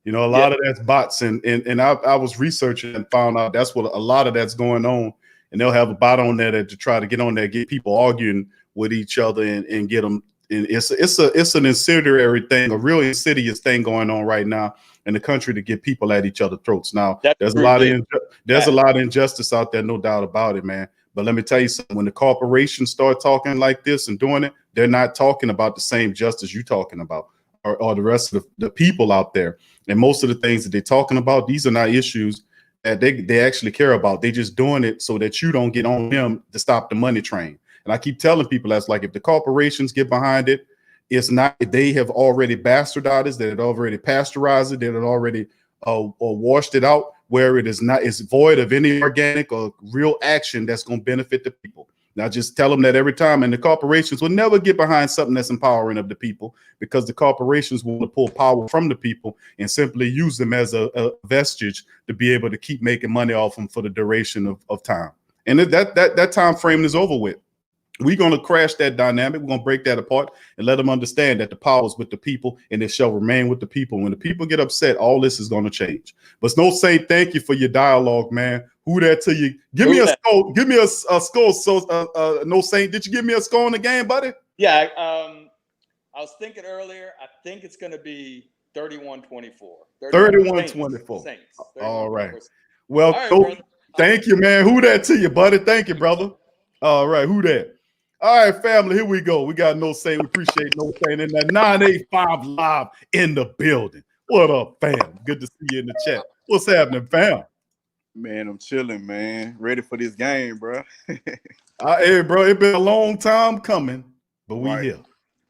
You know, a lot of that's bots, and I was researching and found out that's what a lot of that's going on. And they'll have a bot on there to try to get on there, get people arguing with each other, and get them. And it's an incendiary thing, a real insidious thing going on right now in the country to get people at each other's throats. Now, there's a lot of injustice out there, no doubt about it, man. But let me tell you something: when the corporations start talking like this and doing it, they're not talking about the same justice you're talking about, or the rest of the people out there. And most of the things that they're talking about, these are not issues that they actually care about. They just doing it so that you don't get on them to stop the money train. And I keep telling people that's like, if the corporations get behind it, it's not, they have already bastardized it, they had already pasteurized it, they had already or washed it out, where it is not, it's void of any organic or real action that's going to benefit the people. Now, just tell them that every time, and the corporations will never get behind something that's empowering of the people, because the corporations want to pull power from the people and simply use them as a vestige to be able to keep making money off them for the duration of time. And that time frame is over with. We're going to crash that dynamic. We're going to break that apart and let them understand that the power is with the people, and it shall remain with the people. When the people get upset, all this is going to change. But no Saint, thank you for your dialogue, man. Who that to you? Give me a score. Give me a score. So, no Saint, did you give me a score in the game, buddy? Yeah, I was thinking earlier. I think it's going to be 31-24. 31-24. Saints. All right. Well, all right, thank you, man. Who that to you, buddy? Thank you, brother. All right, who that? All right, family, here we go. We got No Saint. We appreciate No Saint in that 985 live in the building. What up, fam? Good to see you in the chat. What's happening, fam? Man, I'm chilling, man. Ready for this game, bro. Hey, bro, it's been a long time coming, but we here.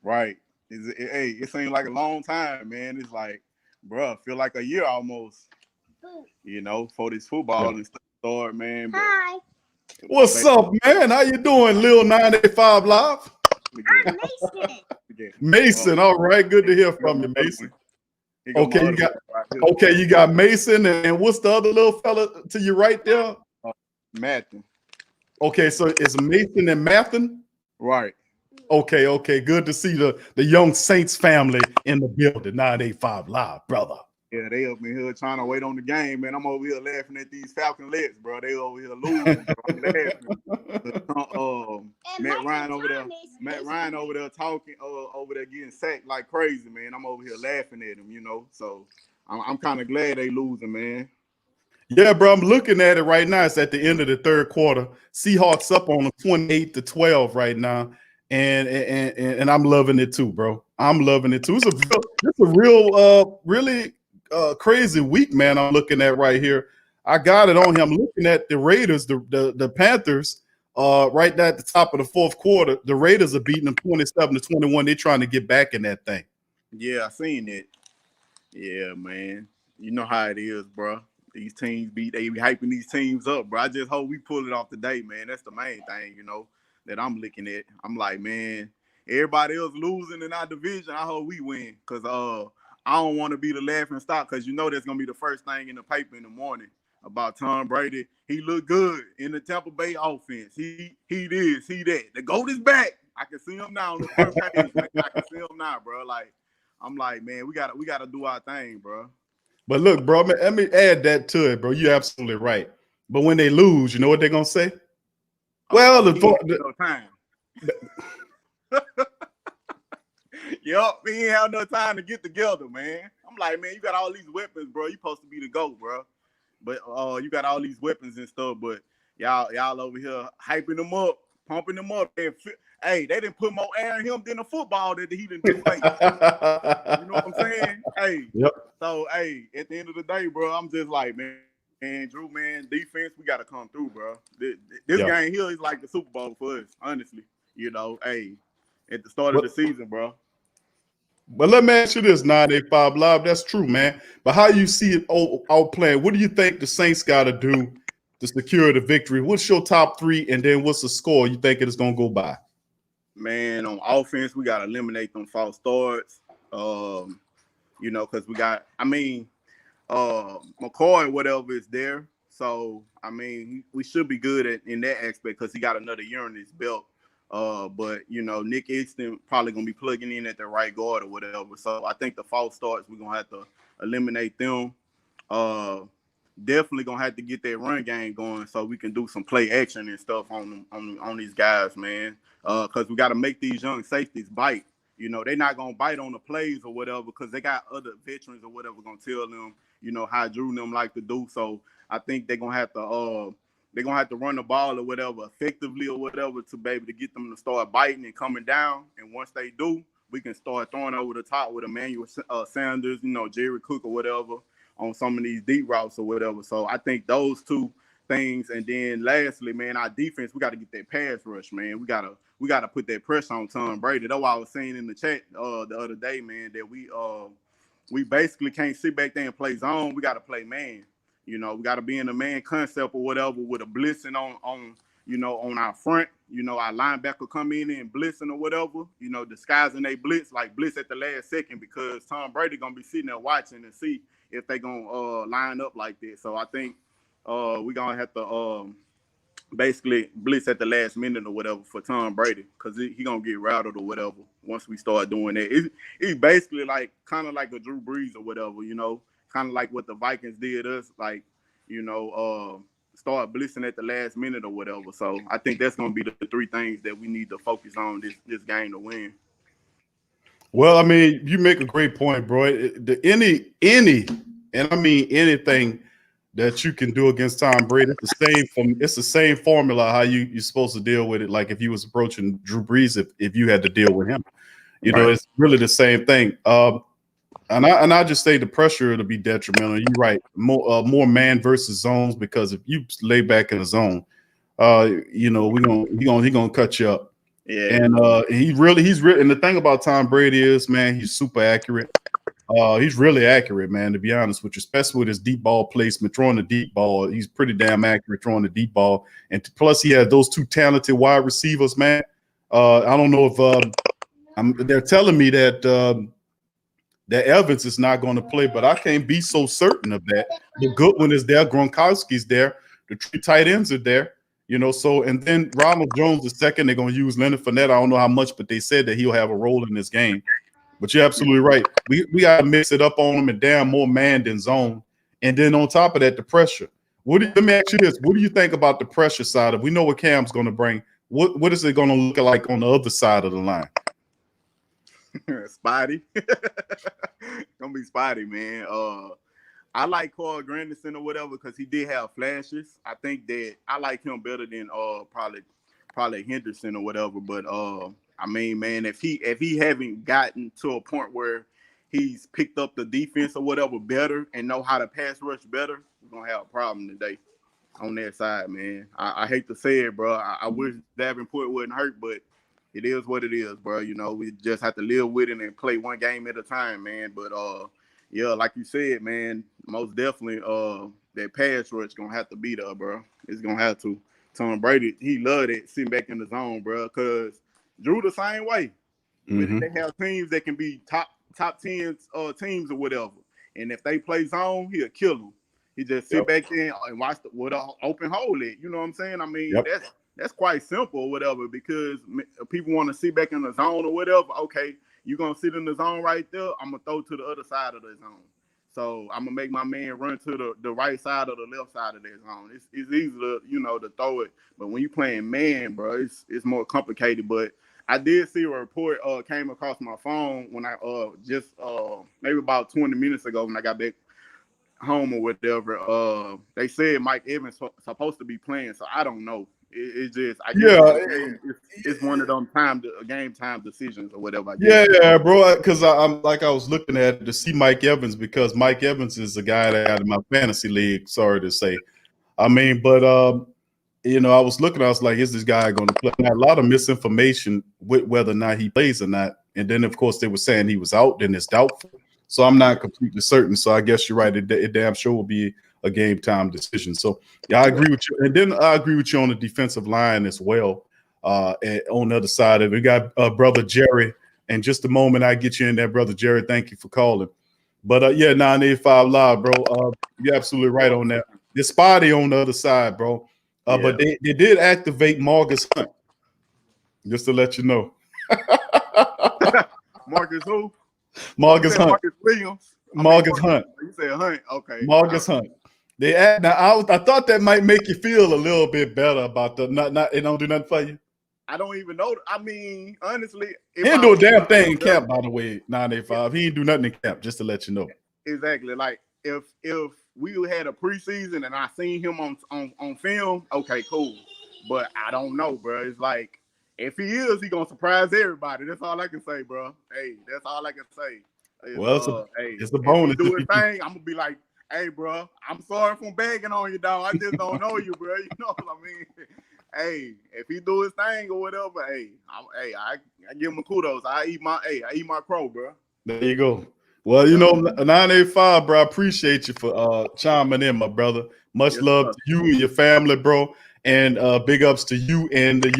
Right. It seems like a long time, man. It's like, bro, feel like a year almost, you know, for this football and stuff start, man. But Hi. What's up, man? How you doing, Lil 985 Live? I'm Mason. Mason, all right. Good to hear from you, Mason. Okay, you got Mason, and what's the other little fella to your right there? Matthew. Okay, so it's Mason and Mathen? Right. Okay. Good to see the young Saints family in the building. 985 Live, brother. Yeah, they up in here trying to wait on the game, man. I'm over here laughing at these Falcon legs, bro. They over here losing, bro. I'm laughing. Matt Ryan over there talking, over there getting sacked like crazy, man. I'm over here laughing at him, you know. So I'm kind of glad they losing, man. Yeah, bro. I'm looking at it right now. It's at the end of the third quarter. Seahawks up on them 28-12 right now, and I'm loving it too, bro. I'm loving it too. It's a real, really crazy week, man. I'm looking at right here. I got it on here. I'm looking at the Raiders, the Panthers, right there at the top of the fourth quarter. The Raiders are beating them 27-21. They're trying to get back in that thing. Yeah, I seen it. Yeah, man. You know how it is, bro. These teams they be hyping these teams up, bro. I just hope we pull it off today, man. That's the main thing, you know, that I'm looking at. I'm like, man, everybody else losing in our division. I hope we win, because I don't want to be the laughing stock, because you know that's gonna be the first thing in the paper in the morning about Tom Brady. He looked good in the Tampa Bay offense. He this, he that. The GOAT is back. I can see him now on the front page. I can see him now, bro. Like, I'm like, man, we gotta do our thing, bro. But look, bro, let me add that to it, bro. You're absolutely right. But when they lose, you know what they're gonna say? Well, no time. Yup, we ain't have no time to get together, man. I'm like, man, you got all these weapons, bro. You supposed to be the GOAT, bro. But you got all these weapons and stuff, but y'all over here hyping them up, pumping them up. Hey, they didn't put more air in him than the football that he didn't do. You know what I'm saying? Hey, yep. So, hey, at the end of the day, bro, I'm just like, man, Drew, man, defense, we got to come through, bro. This game here is like the Super Bowl for us, honestly. You know, hey, at the start of the season, bro. But let me ask you this, 985 Live. That's true, man. But how you see it out playing? What do you think the Saints got to do to secure the victory? What's your top three, and then what's the score you think it's going to go by? Man, on offense, we got to eliminate them false starts. You know, because we got, McCoy, whatever, is there. So I mean, we should be good in that aspect because he got another year on his belt. But you know, Nick Easton probably gonna be plugging in at the right guard or whatever. So I think the false starts, we're gonna have to eliminate them. Definitely gonna have to get that run game going so we can do some play action and stuff on these guys, man. Because we got to make these young safeties bite. You know, they're not gonna bite on the plays or whatever because they got other veterans or whatever gonna tell them, you know, how Drew and them like to do. So I think they're gonna have to run the ball or whatever effectively or whatever to be able to get them to start biting and coming down. And once they do, we can start throwing over the top with Emmanuel Sanders, you know, Jerry Cook or whatever on some of these deep routes or whatever. So I think those two things. And then lastly, man, our defense, we got to get that pass rush, man. We gotta put that pressure on Tom Brady. That's why I was saying in the chat the other day, man, that we basically can't sit back there and play zone. We got to play man. You know, we got to be in the man concept or whatever with a blitzing on you know, on our front. You know, our linebacker come in and blitzing or whatever, you know, disguising they blitz, like blitz at the last second because Tom Brady going to be sitting there watching and see if they going to line up like this. So I think we're going to have to basically blitz at the last minute or whatever for Tom Brady because he going to get rattled or whatever once we start doing that. It's basically like kind of like a Drew Brees or whatever, you know, kind of like what the Vikings did us, like, you know, start blitzing at the last minute or whatever. So I think that's going to be the three things that we need to focus on this game to win. Well, I mean, you make a great point, bro. Any, and I mean anything that you can do against Tom Brady, it's the same formula how you're supposed to deal with it. Like if you was approaching Drew Brees, if you had to deal with him, you know, it's really the same thing. And I just say the pressure to be detrimental. You're right. More man versus zones because if you lay back in the zone, you know, he gonna cut you up. Yeah. And he's really and the thing about Tom Brady is, man, he's super accurate. He's really accurate, man, to be honest with you, especially with his deep ball placement, throwing the deep ball. He's pretty damn accurate throwing the deep ball. And plus he has those two talented wide receivers, man. I don't know if they're telling me that that Evans is not going to play, but I can't be so certain of that. The Goodwin is there, Gronkowski's there, the three tight ends are there, you know. So, and then Ronald Jones the second, they're going to use Leonard Fournette. I don't know how much, but they said that he'll have a role in this game. But you're absolutely right. We got to mix it up on them and damn more man than zone. And then on top of that, the pressure. Let me ask you this: what do you think about the pressure side of? We know what Cam's going to bring. What is it going to look like on the other side of the line? Spotty. Gonna be spotty, man. I like Carl Granderson or whatever because he did have flashes. I think that I like him better than probably Henderson or whatever. But I mean, man, if he haven't gotten to a point where he's picked up the defense or whatever better and know how to pass rush better, we're gonna have a problem today on that side, man. I hate to say it, bro. I wish Davenport wouldn't hurt, but it is what it is, bro. You know, we just have to live with it and play one game at a time, man. But yeah, like you said, man, most definitely that pass rush gonna have to be there, bro. It's gonna have to. Tom Brady, he loved it sitting back in the zone, bro, because Drew the same way. Mm-hmm. They have teams that can be top 10 teams or whatever. And if they play zone, he'll kill them. He just sit back there and watch with an open hole it. You know what I'm saying? I mean, that's quite simple or whatever because people want to sit back in the zone or whatever. Okay, you're going to sit in the zone right there. I'm going to throw to the other side of the zone. So I'm going to make my man run to the right side or the left side of that zone. It's easy to, you know, to throw it. But when you're playing man, bro, it's more complicated. But I did see a report came across my phone when I just maybe about 20 minutes ago when I got back home or whatever. They said Mike Evans supposed to be playing, so I don't know. It's just I guess it's one of them game time decisions or whatever. I guess. Yeah, bro. Because I'm like I was looking at to see Mike Evans because Mike Evans is the guy that I had in my fantasy league. Sorry to say, I mean, but you know, I was looking. I was like, is this guy going to play? Now, a lot of misinformation with whether or not he plays or not. And then of course they were saying he was out. Then it's doubtful. So I'm not completely certain. So I guess you're right. It damn sure will be a game time decision. So yeah, I agree with you. And then I agree with you on the defensive line as well. And on the other side of it, we got brother Jerry. And just a moment, I get you in there, brother Jerry. Thank you for calling. But yeah, 985 Live, bro. You're absolutely right on that. The Spotty on the other side, bro. But they did activate Marcus Hunt. Just to let you know. Marcus who? Marcus Hunt. Marcus Williams. Marcus Hunt. You said Hunt. Okay. Marcus Hunt. I thought that might make you feel a little bit better about the not it don't do nothing for you. I don't even know. I mean, honestly, He didn't do a damn thing in camp, by the way. 985. He didn't do nothing in camp, just to let you know. Exactly. Like if we had a preseason and I seen him on film, okay, cool. But I don't know, bro. It's like if he is, he gonna surprise everybody. That's all I can say, bro. Hey, that's all I can say. It's a bonus. If he do his thing, I'm gonna be like, hey, bro, I'm sorry for bagging on you, dog. I just don't know you, bro. You know what I mean? Hey, if he do his thing or whatever, I give him kudos. I eat my crow, bro. There you go. Well, 985, bro. I appreciate you for chiming in, my brother. Much love to you and your family, bro. And big ups to you and the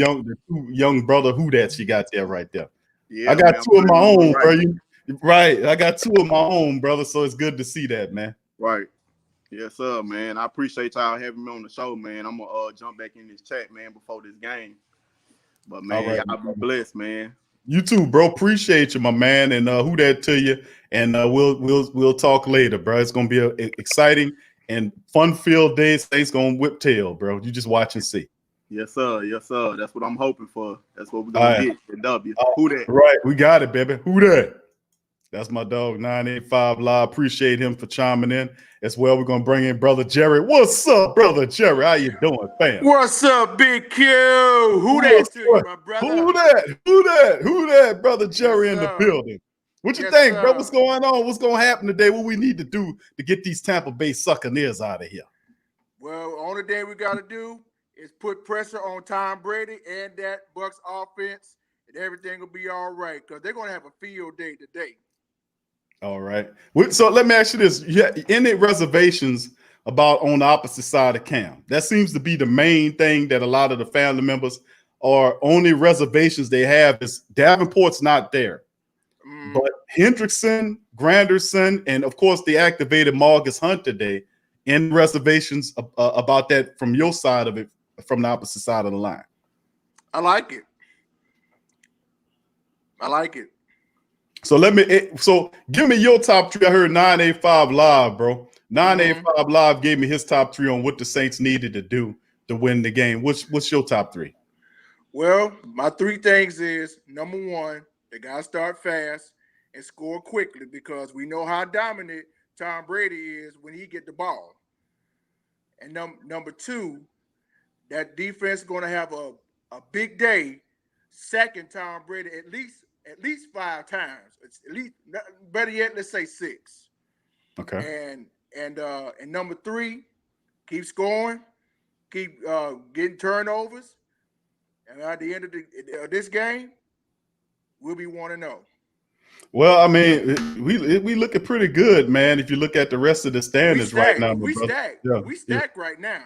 two young brother Who Dat you got there right there. Yeah, I got two of my own, bro. Right. I got two of my own, brother. So it's good to see that, man. Right. Yes, sir, man. I appreciate y'all having me on the show, man. I'm gonna jump back in this chat, man, before this game. But man, y'all be blessed, man. You too, bro. Appreciate you, my man. And Who Dat to you. And we'll talk later, bro. It's gonna be an exciting and fun-filled day. Saints gonna whip tail, bro. You just watch and see. Yes, sir. Yes, sir. That's what I'm hoping for. That's what we're gonna get. The W. Who Dat? Right. We got it, baby. Who Dat? That's my dog, 985 Live. Appreciate him for chiming in as well. We're gonna bring in brother Jerry. What's up, brother Jerry? How you doing, fam? What's up, Big Q? Who Dat to you, my brother? Who that, brother Jerry in the building? What you think, bro? What's going on? What's gonna happen today? What we need to do to get these Tampa Bay Buccaneers out of here? Well, the only thing we got to do is put pressure on Tom Brady and that Bucs offense, and everything will be all right because they're gonna have a field day today. All right. So let me ask you this: any reservations about on the opposite side of Cam? That seems to be the main thing that a lot of the family members are only reservations they have is Davenport's not there. But Hendrickson, Granderson, and of course the activated Marcus Hunt today, in reservations about that from your side of it, from the opposite side of the line. I like it. So give me your top three. I heard 985 Live, bro. 985 Live gave me his top three on what the Saints needed to do to win the game. What's your top three? Well, my three things is number one, they gotta start fast and score quickly because we know how dominant Tom Brady is when he get the ball. And number two, that defense is going to have a big day, sacking Tom Brady at least 5 times. It's at least better yet, let's say 6. Okay. And number three, keep scoring, keep getting turnovers, and at the end of this game, we'll be 1-0. Well, I mean, we looking pretty good, man. If you look at the rest of the standings right now, we stack right now.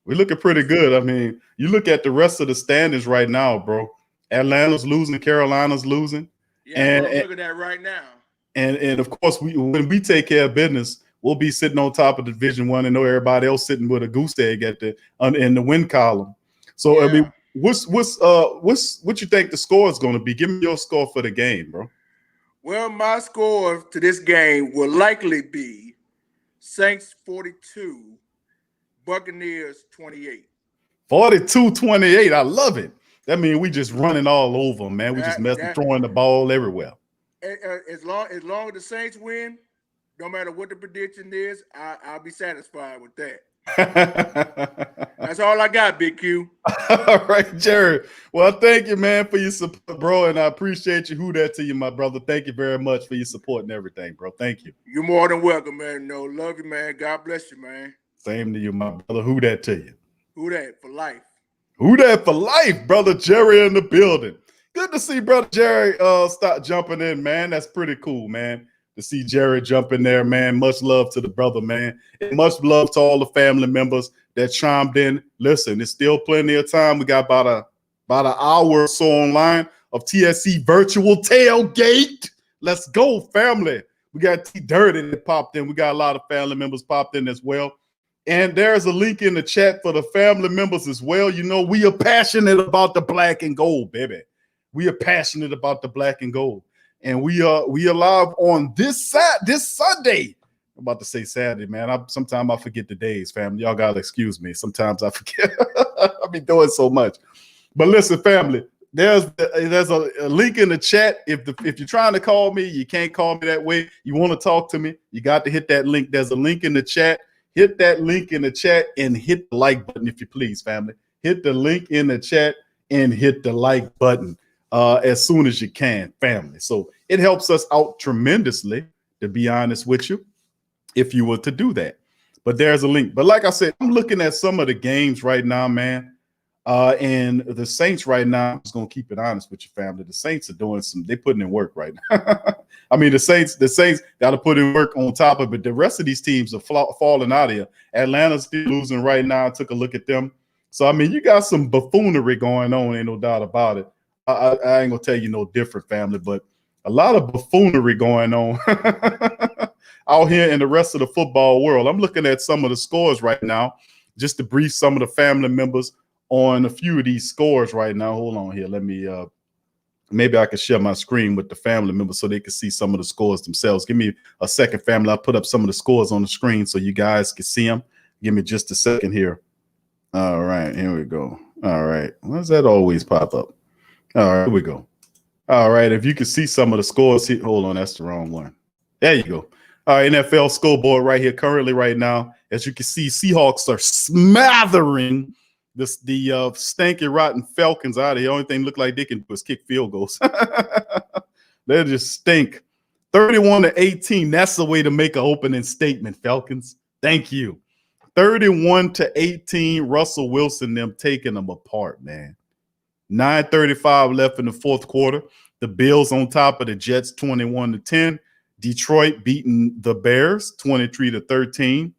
We're looking pretty good. I mean, you look at the rest of the standings right now, bro. Atlanta's losing, Carolina's losing. Yeah, I'm looking at right now. And of course, when we take care of business, we'll be sitting on top of Division One and know everybody else sitting with a goose egg in the win column. So I mean, what you think the score is going to be? Give me your score for the game, bro. Well, my score to this game will likely be Saints 42, Buccaneers 28. 42-28. I love it. That means we just running all over, man. We just throwing the ball everywhere. As long as the Saints win, no matter what the prediction is, I'll be satisfied with that. That's all I got, Big Q. All right, Jared. Well, thank you, man, for your support, bro, and I appreciate you. Who that to you, my brother. Thank you very much for your support and everything, bro. Thank you. You're more than welcome, man. No, love you, man. God bless you, man. Same to you, my brother. Who that to you? Who that for life? Who that for life, brother Jerry in the building. Good to see brother Jerry start jumping in, man. That's pretty cool, man. To see Jerry jump in there, man. Much love to the brother, man. And much love to all the family members that chimed in. Listen, it's still plenty of time. We got about an hour or so online of TSC virtual tailgate. Let's go, family. We got T Dirty that popped in. We got a lot of family members popped in as well. And there's a link in the chat for the family members as well. You know, we are passionate about the black and gold, baby. We are passionate about the black and gold. And we are live on this Sunday. I'm about to say Saturday, man. Sometimes I forget the days, family. Y'all gotta excuse me. Sometimes I forget. I be doing so much. But listen, family, there's a link in the chat. If you're trying to call me, you can't call me that way. You want to talk to me, you got to hit that link. There's a link in the chat. Hit that link in the chat and hit the like button, if you please, family. Hit the link in the chat and hit the like button as soon as you can, family. So it helps us out tremendously, to be honest with you, if you were to do that. But there's a link. But like I said, I'm looking at some of the games right now, man. And the Saints right now, I'm just going to keep it honest with you, family. The Saints are doing they're putting in work right now. I mean, the Saints got to put in work on top of it. The rest of these teams are falling out of here. Atlanta's still losing right now. I took a look at them. So, I mean, you got some buffoonery going on, ain't no doubt about it. I ain't going to tell you no different, family, but a lot of buffoonery going on out here in the rest of the football world. I'm looking at some of the scores right now, just to brief some of the family members on a few of these scores right now. Hold on here. Let me maybe I can share my screen with the family members so they can see some of the scores themselves. Give me a second, family. I'll put up some of the scores on the screen so you guys can see them. Give me just a second here. All right, here we go. All right. Why does that always pop up? All right, here we go. All right, if you can see some of the scores here. Hold on, that's the wrong one. There you go. All right, NFL scoreboard right here currently right now. As you can see, Seahawks are smothering the stanky rotten Falcons out of here. The only thing look like they can do is kick field goals. They just stink. 31-18. That's the way to make an opening statement, Falcons. Thank you. 31-18. Russell Wilson, them taking them apart, man. 9:35 left in the fourth quarter. The Bills on top of the Jets, 21-10. Detroit beating the Bears, 23-13.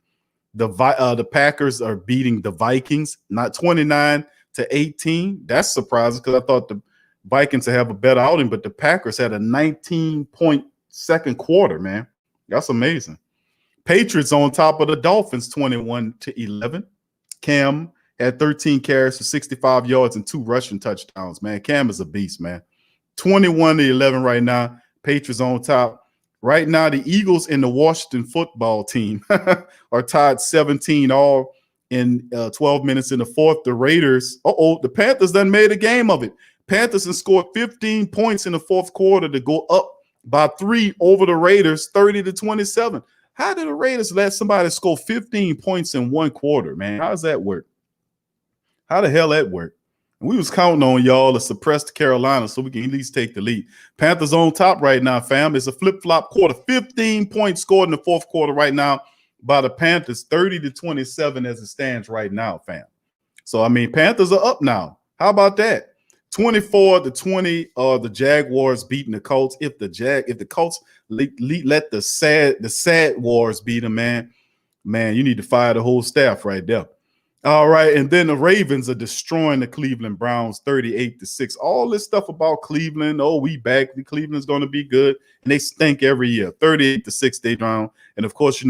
The Packers are beating the Vikings, not 29-18. That's surprising because I thought the Vikings would have a better outing, but the Packers had a 19-point second quarter, man. That's amazing. Patriots on top of the Dolphins, 21-11. Cam had 13 carries for 65 yards and 2 rushing touchdowns, man. Cam is a beast, man. 21-11 right now. Patriots on top. Right now, the Eagles and the Washington football team are tied 17 all in 12 minutes in the fourth. The Raiders, the Panthers done made a game of it. Panthers have scored 15 points in the fourth quarter to go up by 3 over the Raiders, 30-27. How did the Raiders let somebody score 15 points in one quarter, man? How does that work? How the hell that work? We was counting on y'all to suppress the Carolina so we can at least take the lead. Panthers on top right now, fam. It's a flip-flop quarter. 15 points scored in the fourth quarter right now by the Panthers, 30-27 as it stands right now, fam. So, I mean, Panthers are up now. How about that? 24-20 the Jaguars beating the Colts. If the Colts let the sad Wars beat them, man, you need to fire the whole staff right there. All right, and then the Ravens are destroying the Cleveland Browns 38-6. All this stuff about Cleveland, we back. Cleveland's going to be good, and they stink every year. 38-6 they drown. And of course,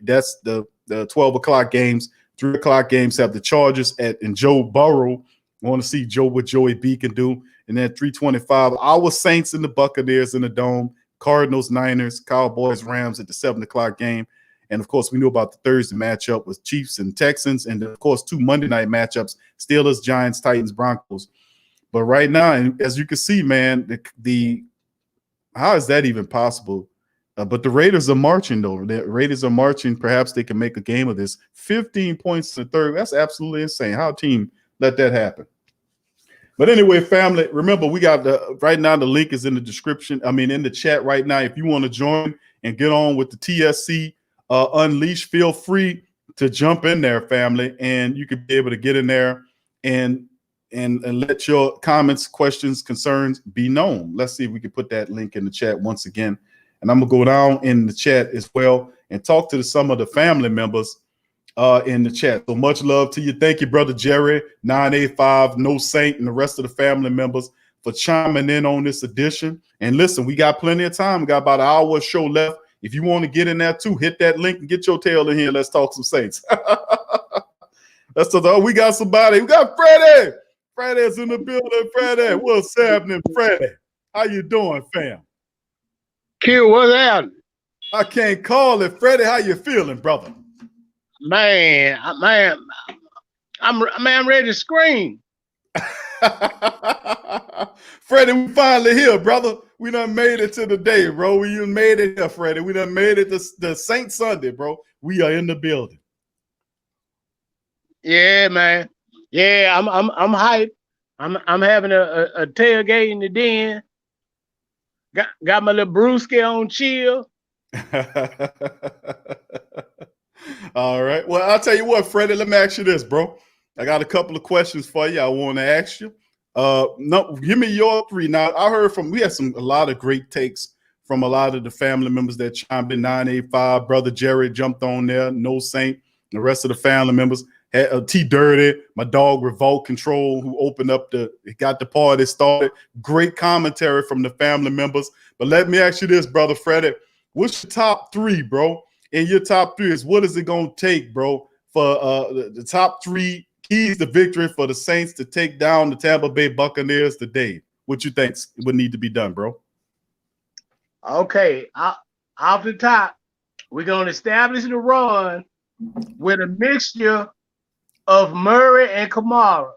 that's the 12 o'clock games. 3 o'clock games have the Chargers and Joe Burrow. I want to see what Joey B can do. And then 3:25, our Saints and the Buccaneers in the Dome. Cardinals, Niners, Cowboys, Rams at the 7 o'clock game. And, of course, we knew about the Thursday matchup with Chiefs and Texans. And, of course, 2 Monday night matchups, Steelers, Giants, Titans, Broncos. But right now, and as you can see, man, how is that even possible? But the Raiders are marching, though. The Raiders are marching. Perhaps they can make a game of this. 15 points in the third. That's absolutely insane. How a team let that happen? But anyway, family, remember, we got right now, the link is in the description. In the chat right now. If you want to join and get on with the TSC Unleash, feel free to jump in there, family, and you could be able to get in there and let your comments, questions, concerns be known. Let's see if we can put that link in the chat once again. And I'm gonna go down in the chat as well and talk to some of the family members in the chat. So much love to you. Thank you, brother Jerry, 985, No Saint, and the rest of the family members for chiming in on this edition. And listen, we got plenty of time. We got about an hour show left. If you want to get in there too, hit that link and get your tail in here. Let's talk some Saints. That's the we got somebody. We got Freddie. Freddie's in the building. Freddie, what's happening, Freddie? How you doing, fam? Q, what's happening? I can't call it, Freddie. How you feeling, brother? Man, I'm ready to scream. Freddie, we finally here, brother. We done made it to the day, bro. We done made it here, Freddie. We done made it to the Saint Sunday, bro. We are in the building. Yeah, man. Yeah, I'm hyped. I'm having a tailgate in the den. Got my little brewski on chill. All right. Well, I'll tell you what, Freddie, let me ask you this, bro. I got a couple of questions for you. I want to ask you. No, give me your three. Now, I heard we had a lot of great takes from a lot of the family members that chimed in. 985, brother Jerry jumped on there. No Saint, the rest of the family members had T Dirty, my dog Revolt Control, who opened up got the party started. Great commentary from the family members. But let me ask you this, brother Freddie. What's your top three, bro? And your top three is what is it going to take, bro, for the top three keys to victory for the Saints to take down the Tampa Bay Buccaneers today? What you think would need to be done, bro? Okay, off the top, we're going to establish the run with a mixture of Murray and Kamara.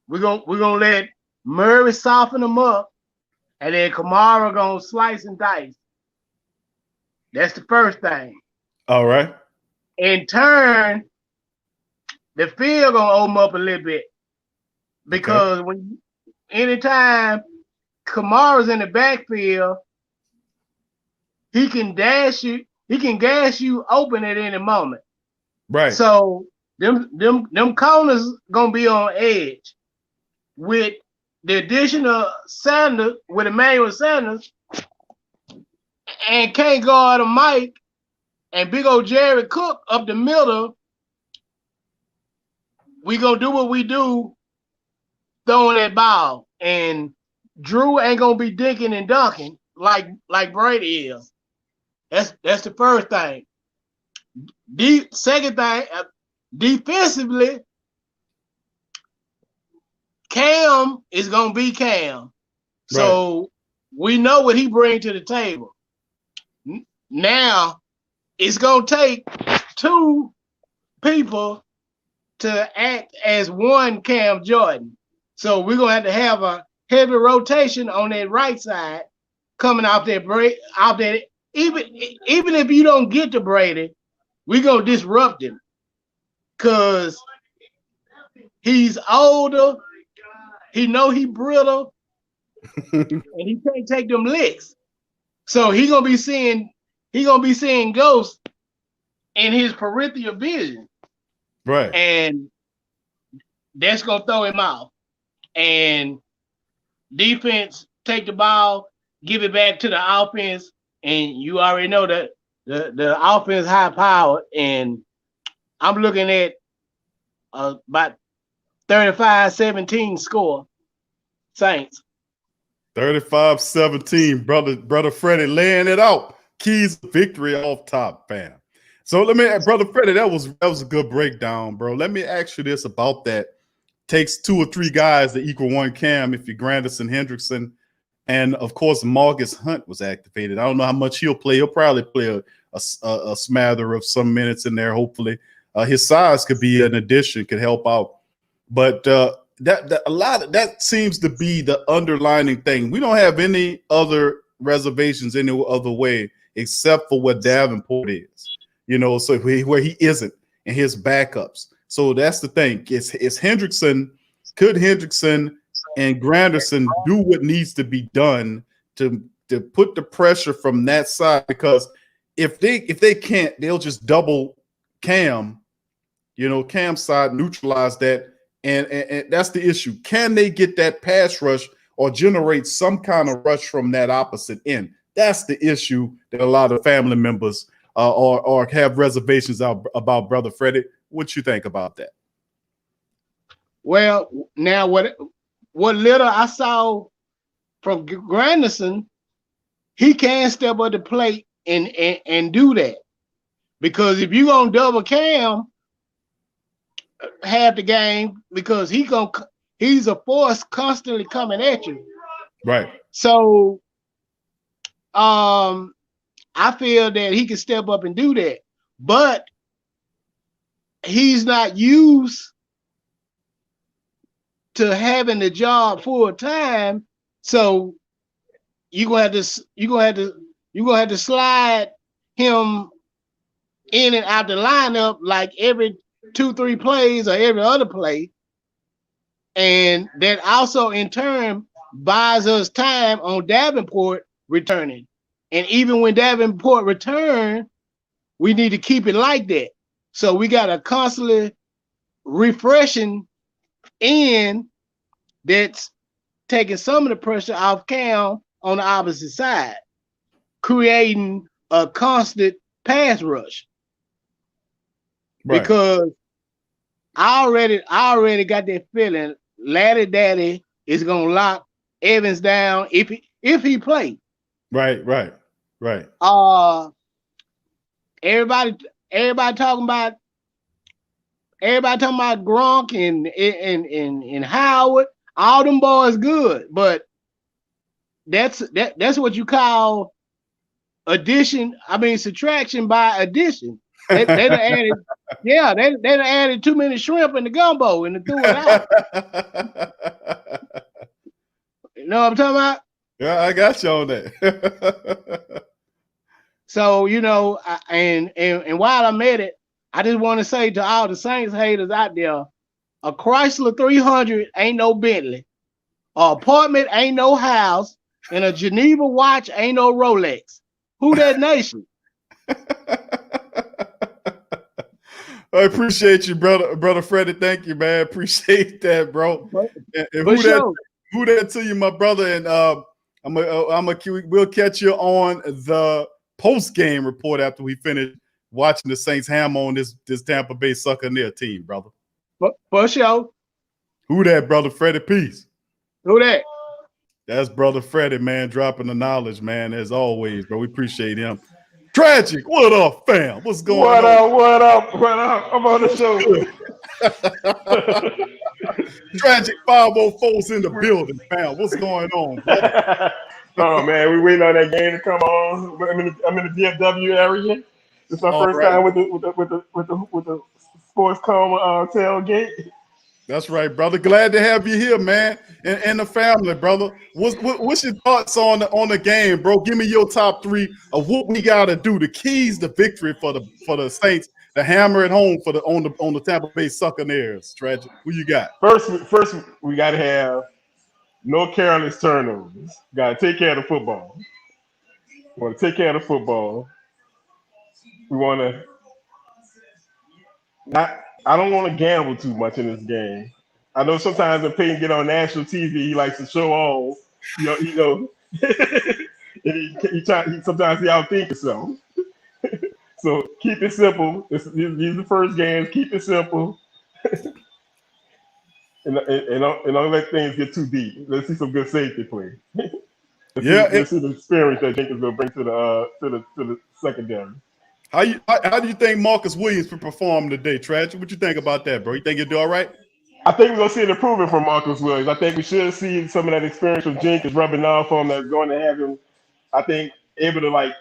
We're gonna let Murray soften them up, and then Kamara gonna slice and dice. That's the first thing. All right. In turn, the field gonna open up a little bit because anytime Kamara's in the backfield, he can gas you open at any moment. Right. So them corners gonna be on edge. With the addition of Sanders, with Emmanuel Sanders, and can't guard a Mike and big old Jerry Cook up the middle, we gonna do what we do, throwing that ball. And Drew ain't gonna be dinking and dunking like Brady is. That's the first thing. Second thing, defensively, Cam is gonna be Cam. So we know what he brings to the table. Now it's gonna take two people to act as one Cam Jordan. So we're gonna have a heavy rotation on that right side coming off that break. Even if you don't get to Brady, we're gonna disrupt him because he's older. He know he brittle, and he can't take them licks. So he gonna be seeing ghosts in his peripheral vision. Right. And that's gonna throw him off. And defense take the ball, give it back to the offense, and you already know that the offense high powered, and I'm looking at about 35-17 score. Saints. 35-17, brother Freddie laying it out. Keys to victory off top, fam. So brother Freddie, that was a good breakdown, bro. Let me ask you this about that. Takes two or three guys to equal one Cam if you're Granderson, Hendrickson, and of course Marcus Hunt was activated. I don't know how much he'll play. He'll probably play a smather of some minutes in there. Hopefully, his size could be an addition, could help out. But that seems to be the underlining thing. We don't have any other reservations any other way except for what Davenport is. So where he isn't and his backups. So that's the thing. It's Hendrickson. Could Hendrickson and Granderson do what needs to be done to put the pressure from that side? Because if they can't, they'll just double Cam. Cam's side, neutralize that, and that's the issue. Can they get that pass rush or generate some kind of rush from that opposite end? That's the issue that a lot of family members or have reservations about, brother Freddie. What you think about that? Well, now what little I saw from Granderson, he can step up the plate and do that. Because if you're gonna double Cam, half the game because he's a force constantly coming at you. Right. So I feel that he can step up and do that, but he's not used to having the job full time. So you're gonna have to slide him in and out the lineup like every 2-3 plays or every other play. And that also in turn buys us time on Davenport returning. And even when Davenport return, we need to keep it like that. So we got a constantly refreshing end that's taking some of the pressure off Cam on the opposite side, creating a constant pass rush. Right. Because I already got that feeling Laddie Daddy is gonna lock Evans down if he plays. Right. Everybody talking about Gronk and Howard. All them boys good, but that's what you call subtraction by addition. They done added, they done added too many shrimp in the gumbo and threw it out. You know what I'm talking about? Yeah, I got you on that. So, and while I'm at it, I just want to say to all the Saints haters out there, a Chrysler 300 ain't no Bentley, an apartment ain't no house, and a Geneva watch ain't no Rolex. Who that nation? I appreciate you, brother Freddie. Thank you, man. Appreciate that, bro. And who that to you, my brother. And we'll catch you on the post-game report after we finish watching the Saints hammer on this Tampa Bay Buccaneers team, brother. For sure. Who that, brother Freddie? Peace. Who that? That's brother Freddie, man, dropping the knowledge, man, as always, bro. We appreciate him. Tragic, what up, fam? What's going on? What up? I'm on the show. Tragic 504's in the building, fam. What's going on, brother? Oh man, we waiting on that game to come on. I'm in the DFW area. It's my first time with the sports coma tailgate. That's right, brother. Glad to have you here, man, and the family, brother. What's your thoughts on the game, bro? Give me your top 3 of what we got to do, the keys to victory for the Saints, to hammer it home on the Tampa Bay Buccaneers. Tragic. Who you got? First, we got to have no careless turnovers. Got to take care of the football. We want to take care of the football. We want to not. I don't want to gamble too much in this game. I know sometimes when Peyton get on national TV, he likes to show off. And he sometimes he outthink himself. So keep it simple. These are the first games. Keep it simple, and don't let things get too deep. Let's see some good safety play. Let's see the experience that Jenkins will bring to the secondary. How do you think Marcus Williams will perform today, Tragic? What you think about that, bro? You think he'll do all right? I think we're going to see an improvement from Marcus Williams. I think we should see some of that experience from Jenkins rubbing off on him that's going to have him, I think, able to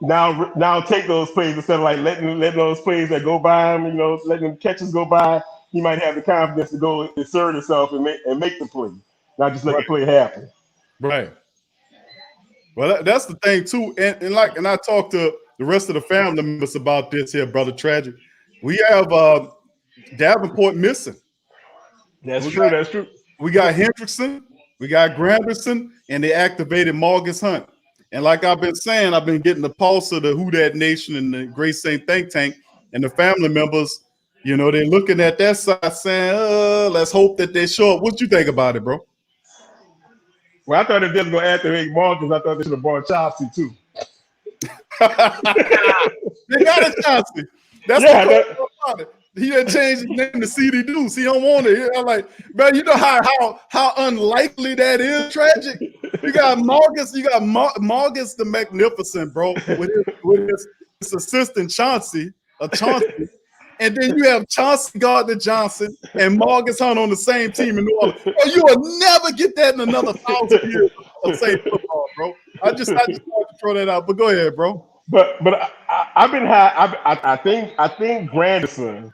now take those plays instead of letting those plays that go by him, letting them catches go by. He might have the confidence to go insert himself and make the play, not just let the play happen. Right. Well, that's the thing too, and I talked to the rest of the family members about this here, brother Tragic. We have Davenport missing. That's true. We got Hendrickson, we got Granderson, and they activated Marcus Hunt. And like I've been saying, I've been getting the pulse of the Who Dat Nation and the Great Saint Think Tank and the family members. They're looking at that side saying, let's hope that they show up. What you think about it, bro? Well, I thought if they was going to activate Marcus, I thought they should have brought Chauncey too. They got a Chauncey. That's about it. He done changed his name to CD Deuce. He don't want it. I'm like, bro, you know how unlikely that is, Tragic. You got Marcus, Marcus the Magnificent, bro, with his assistant Chauncey. and then you have Chauncey Gardner-Johnson and Marcus Hunt on the same team in New Orleans. Bro, you will never get that in another 1,000 years of Saints football, bro. I just wanted to throw that out. But go ahead, bro. But I've been high. I think Granderson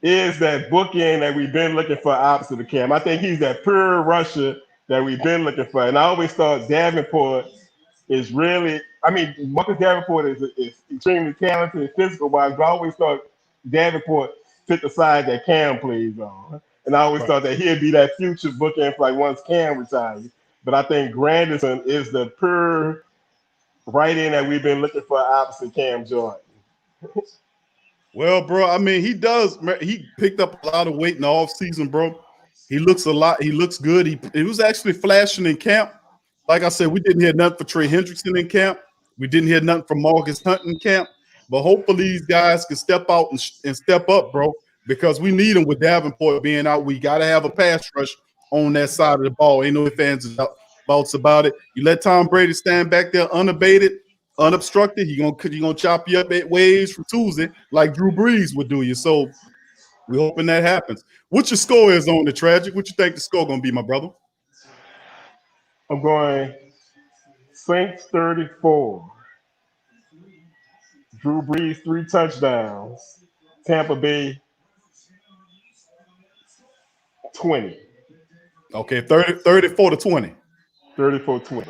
is that bookend that we've been looking for opposite of Cam. I think he's that pure rusher that we've been looking for. And I always thought Davenport is really, I mean, Marcus Davenport is extremely talented and physical wise, but I always thought Davenport fit the side that Cam plays on. And I always thought that he'd be that future bookend for like once Cam retires. But I think Granderson is the pure right in that we've been looking for opposite Cam Jordan. Well, bro, I mean, he picked up a lot of weight in the offseason, bro. He looks good. He was actually flashing in camp. Like I said, we didn't hear nothing for Trey Hendrickson in camp. We didn't hear nothing from Marcus Hunt in camp. But hopefully these guys can step out and step up, bro, because we need them with Davenport being out. We got to have a pass rush on that side of the ball. Ain't no fans about it. You let Tom Brady stand back there unabated, unobstructed, he gonna chop you up 8 ways from Tuesday like Drew Brees would do you. So we're hoping that happens. What your score is on the Tragic? What you think the score gonna be, my brother? I'm going Saints 34. Drew Brees 3 touchdowns. Tampa Bay 20. Okay, 34-20. 34-20.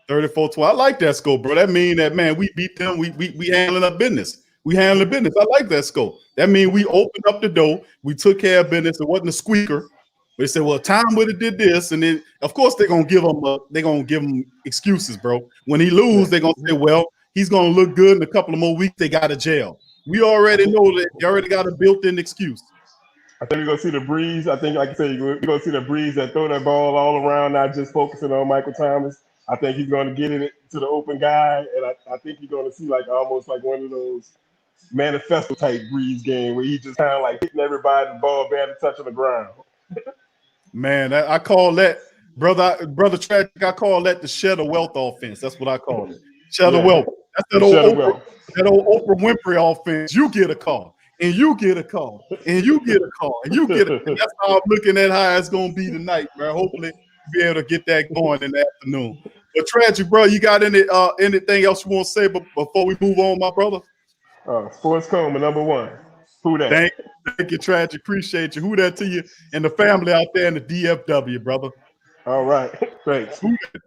34-20. I like that score, bro. That mean that, man, we beat them. We handling up business. We handling business. I like that score. That mean we opened up the door. We took care of business. It wasn't a squeaker. They said, well, Tom would have did this, and then of course they're gonna give him excuses, bro. When he lose, they're gonna say, well, he's gonna look good in a couple of more weeks. They got to jail. We already know that they already got a built-in excuse. I think we're gonna see the Breeze. I think, like I said, we're gonna see the Breeze that throw that ball all around, not just focusing on Michael Thomas. I think he's gonna get it to the open guy, and I think you're gonna see like almost like one of those manifesto type Breeze game where he just kind of like hitting everybody, the ball barely touching the ground. Man, I call that, brother Tragic, I call that the shed of wealth offense. That's what I call it. Shed of wealth. That's that old Oprah Winfrey offense. You get a call, and you get a call, and you get a call, and you get it. That's how I'm looking at how it's gonna be tonight, man. Hopefully be able to get that going in the afternoon. But Tragic, bro, you got anything else you want to say before we move on, my brother? Sports Coma, #1. Who that? Thank you, Tragic. Appreciate you. Who that to you and the family out there in the DFW, brother. All right. Thanks.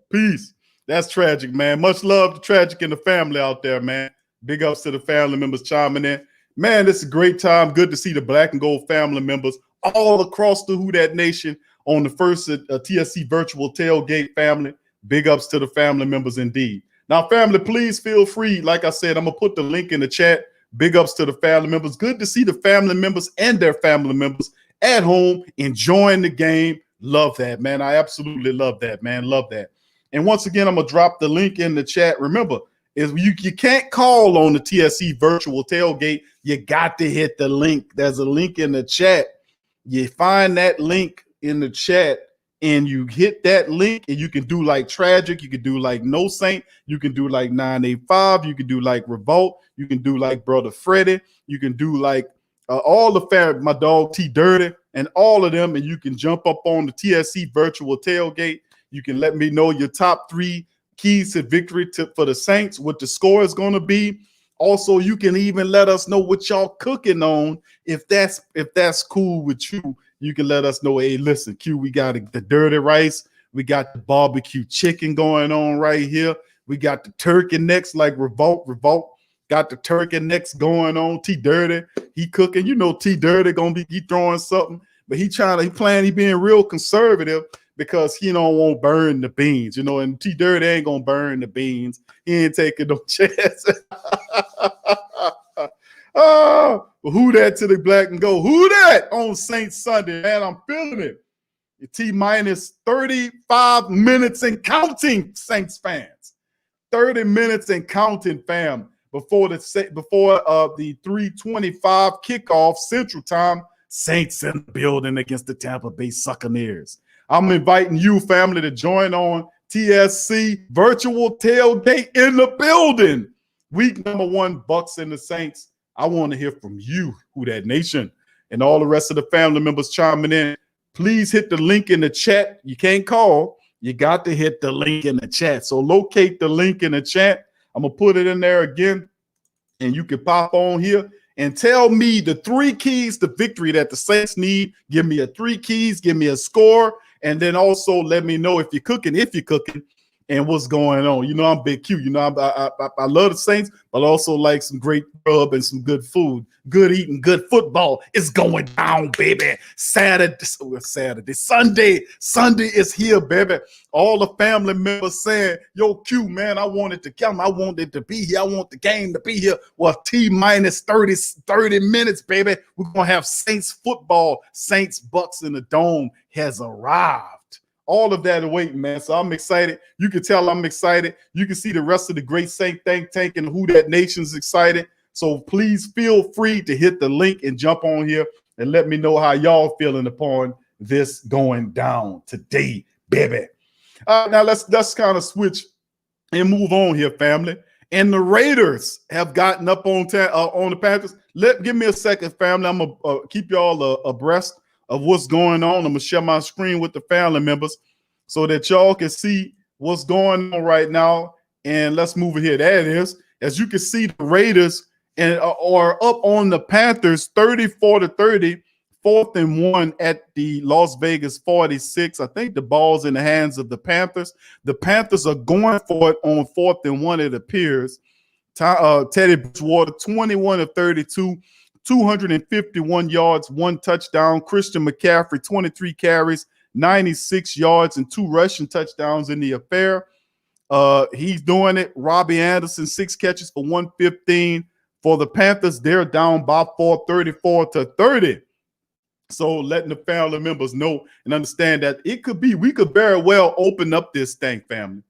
Peace. That's Tragic, man. Much love to Tragic and the family out there, man. Big ups to the family members chiming in. Man, this is a great time. Good to see the Black and Gold family members all across the Who Dat Nation on the first TSC virtual tailgate family. Big ups to the family members indeed. Now, family, please feel free. Like I said, I'm going to put the link in the chat. Big ups to the family members. Good to see the family members and their family members at home enjoying the game. Love that, man. I absolutely love that, man. Love that. And once again, I'm going to drop the link in the chat. Remember, you can't call on the TSC virtual tailgate. You got to hit the link. There's a link in the chat. You find that link in the chat and you hit that link and you can do like Tragic. You can do like No Saint. You can do like 985. You can do like Revolt. You can do like Brother Freddie. You can do like all the family, my dog T Dirty and all of them. And you can jump up on the TSC virtual tailgate. You can let me know your top 3 keys to victory for the Saints, what the score is going to be. Also, you can even let us know what y'all cooking on. If that's cool with you, you can let us know. Hey, listen, Q, we got the dirty rice. We got the barbecue chicken going on right here. We got the turkey necks like Revolt got the turkey necks going on. T Dirty, he cooking. You know, T Dirty he throwing something, but he being real conservative because he don't want to burn the beans, you know, and T Dirty ain't gonna burn the beans. He ain't taking no chance. Oh, who that to the Black and Gold? Who that on Saints Sunday, man? I'm feeling it. T minus 35 minutes and counting, Saints fans. 30 minutes and counting, fam. Before the 3:25 kickoff Central Time, Saints in the building against the Tampa Bay Buccaneers. I'm inviting you, family, to join on TSC virtual tailgate in the building. Week #1, Bucs and the Saints. I want to hear from you, Who Dat Nation, and all the rest of the family members chiming in. Please hit the link in the chat. You can't call. You got to hit the link in the chat. So locate the link in the chat. I'm going to put it in there again, and you can pop on here and tell me the 3 keys to victory that the Saints need. Give me a 3 keys. Give me a score. And then also let me know if you're cooking, and what's going on. You know, I'm Big Q. You know, I love the Saints, but also like some great grub and some good food, good eating, good football. It's going down, baby. Sunday is here, baby. All the family members saying, yo, Q, man, I want it to come. I want it to be here. I want the game to be here. Well, T-minus 30 minutes, baby. We're going to have Saints football. Saints Bucs in the Dome has arrived. All of that awaiting, man. So I'm excited. You can tell I'm excited. You can see the rest of the great Saint think tank and Who Dat Nation's excited. So please feel free to hit the link and jump on here and let me know how y'all feeling upon this going down today, baby. Now let's kind of switch and move on here, family. And the Raiders have gotten up on the Panthers. Give me a second, family. I'm gonna keep y'all abreast of what's going on. I'm gonna share my screen with the family members so that y'all can see what's going on right now. And let's move it here. There it is. As you can see, the Raiders are up on the Panthers 34-30, 4th and 1 at the Las Vegas 46. I think the ball's in the hands of the Panthers. The Panthers are going for it on 4th and 1, it appears. Teddy Bridgewater, 21-32. 251 yards, 1 touchdown. Christian McCaffrey, 23 carries, 96 yards, and 2 rushing touchdowns in the affair. He's doing it. Robbie Anderson, 6 catches for 115. For the Panthers, they're down by 4, 34-30. So letting the family members know and understand that we could very well open up this thing, family.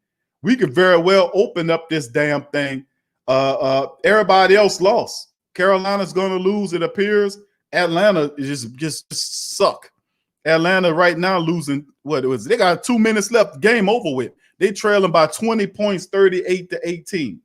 We could very well open up this damn thing. Everybody else lost. Carolina's going to lose, it appears. Atlanta is just suck. Atlanta right now losing, they got 2 minutes left, game over with. They trailing by 20 points, 38-18.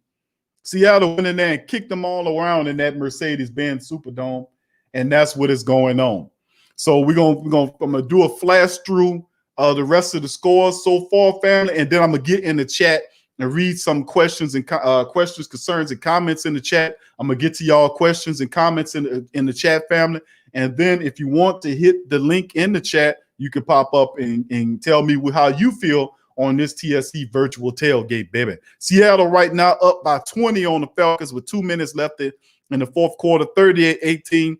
Seattle went in there and kicked them all around in that Mercedes-Benz Superdome, and that's what is going on. So I'm gonna do a flash through the rest of the scores so far, family, and then I'm gonna get in the chat and read some questions and concerns, and comments in the chat. I'm gonna get to y'all questions and comments in the chat, family. And then if you want to hit the link in the chat, you can pop up and tell me how you feel on this TSC virtual tailgate, baby. Seattle right now up by 20 on the Falcons with 2 minutes left in the fourth quarter, 38-18.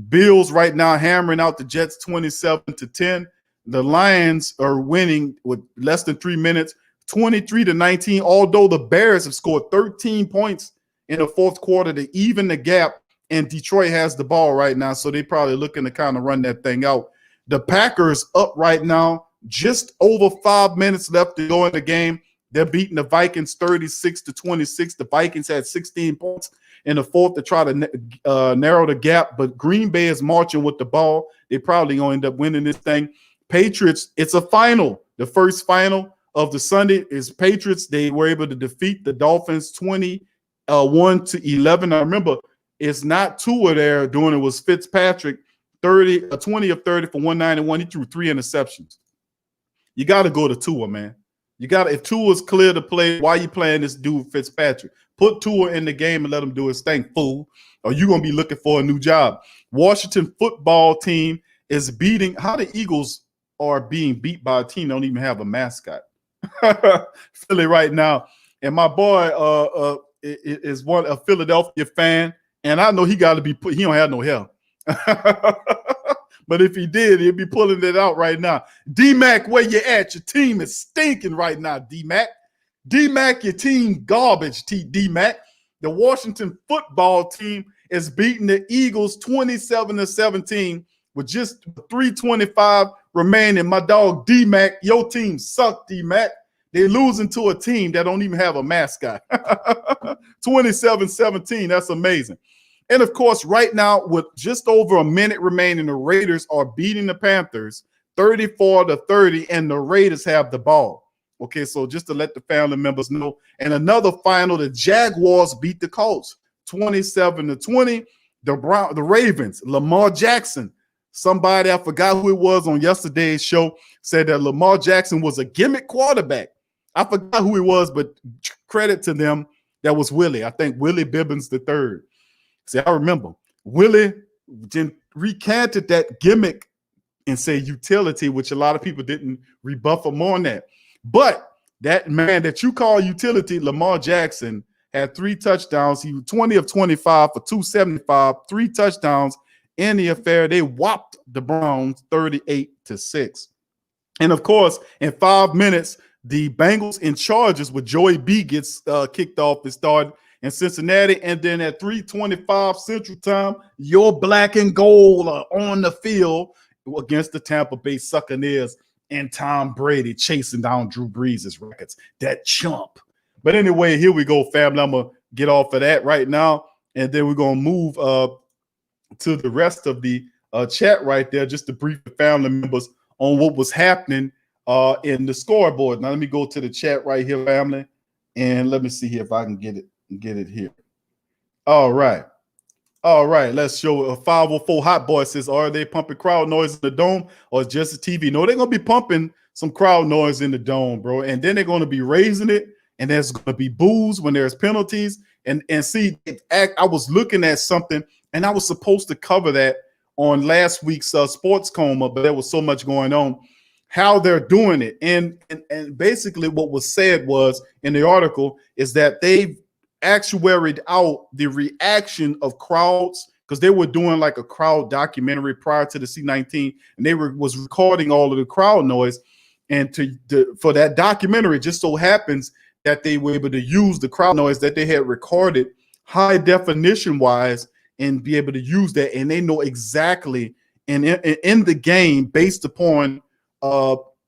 Bills right now hammering out the Jets 27-10. The Lions are winning with less than 3 minutes, 23-19, although the Bears have scored 13 points in the fourth quarter to even the gap, and Detroit has the ball right now, so they're probably looking to kind of run that thing out. The Packers up right now, just over 5 minutes left to go in the game. They're beating the Vikings 36-26. The Vikings had 16 points in the fourth to try to narrow the gap, but Green Bay is marching with the ball. They probably going to end up winning this thing. Patriots, it's a final. The first final of the Sunday is Patriots. They were able to defeat the Dolphins 21-11. Now remember, it's not Tua there doing it. It was Fitzpatrick, 20 of 30 for 191. He threw 3 interceptions. You got to go to Tua, man. If Tua's clear to play, why you playing this dude Fitzpatrick? Put Tua in the game and let him do his thing, fool. Or you're going to be looking for a new job. Washington football team is beating – how the Eagles are being beat by a team that don't even have a mascot. Philly right now. And my boy is a Philadelphia fan, and I know he got to be put – he don't have no hair. But if he did, he'd be pulling it out right now. D-Mac, where you at? Your team is stinking right now, D-Mac. D-Mac, your team garbage, D-Mac. The Washington football team is beating the Eagles 27-17 with just 3:25 remaining. My dog D-Mac, your team suck, D-Mac. They're losing to a team that don't even have a mascot. 27-17, that's amazing. And, of course, right now, with just over a minute remaining, the Raiders are beating the Panthers 34-30, and the Raiders have the ball. Okay, so just to let the family members know. And another final, the Jaguars beat the Colts 27-20. the Ravens, Lamar Jackson. Somebody, I forgot who it was on yesterday's show, said that Lamar Jackson was a gimmick quarterback. I forgot who it was, but credit to them. That was Willie. I think Willie Bibbins III. See, I remember Willie recanted that gimmick and say utility, which a lot of people didn't rebuff him on that. But that man that you call utility, Lamar Jackson, had 3 touchdowns. He was 20 of 25 for 275, 3 touchdowns in the affair. They whopped the Browns 38-6. And of course, in 5 minutes, the Bengals and Chargers with Joey B gets kicked off and started in Cincinnati. And then at 3:25 Central Time, your black and gold are on the field against the Tampa Bay Buccaneers and Tom Brady chasing down Drew Brees' records. That chump. But anyway, here we go, family. I'm going to get off of that right now. And then we're going to move to the rest of the chat right there, just to brief the family members on what was happening in the scoreboard. Now, let me go to the chat right here, family. And let me see here if I can get it here. All right. All right, let's show a 504 Hot Boy says, are they pumping crowd noise in the dome or just the TV? No, they're going to be pumping some crowd noise in the dome, bro. And then they're going to be raising it, and there's going to be boos when there's penalties. And see, I was looking at something, and I was supposed to cover that on last week's Sports Coma, but there was so much going on, how they're doing it. And basically what was said was in the article is that they've actuaried out the reaction of crowds, because they were doing like a crowd documentary prior to the C19, and they was recording all of the crowd noise. And for that documentary, just so happens that they were able to use the crowd noise that they had recorded high definition wise and be able to use that. And they know exactly in the game, based upon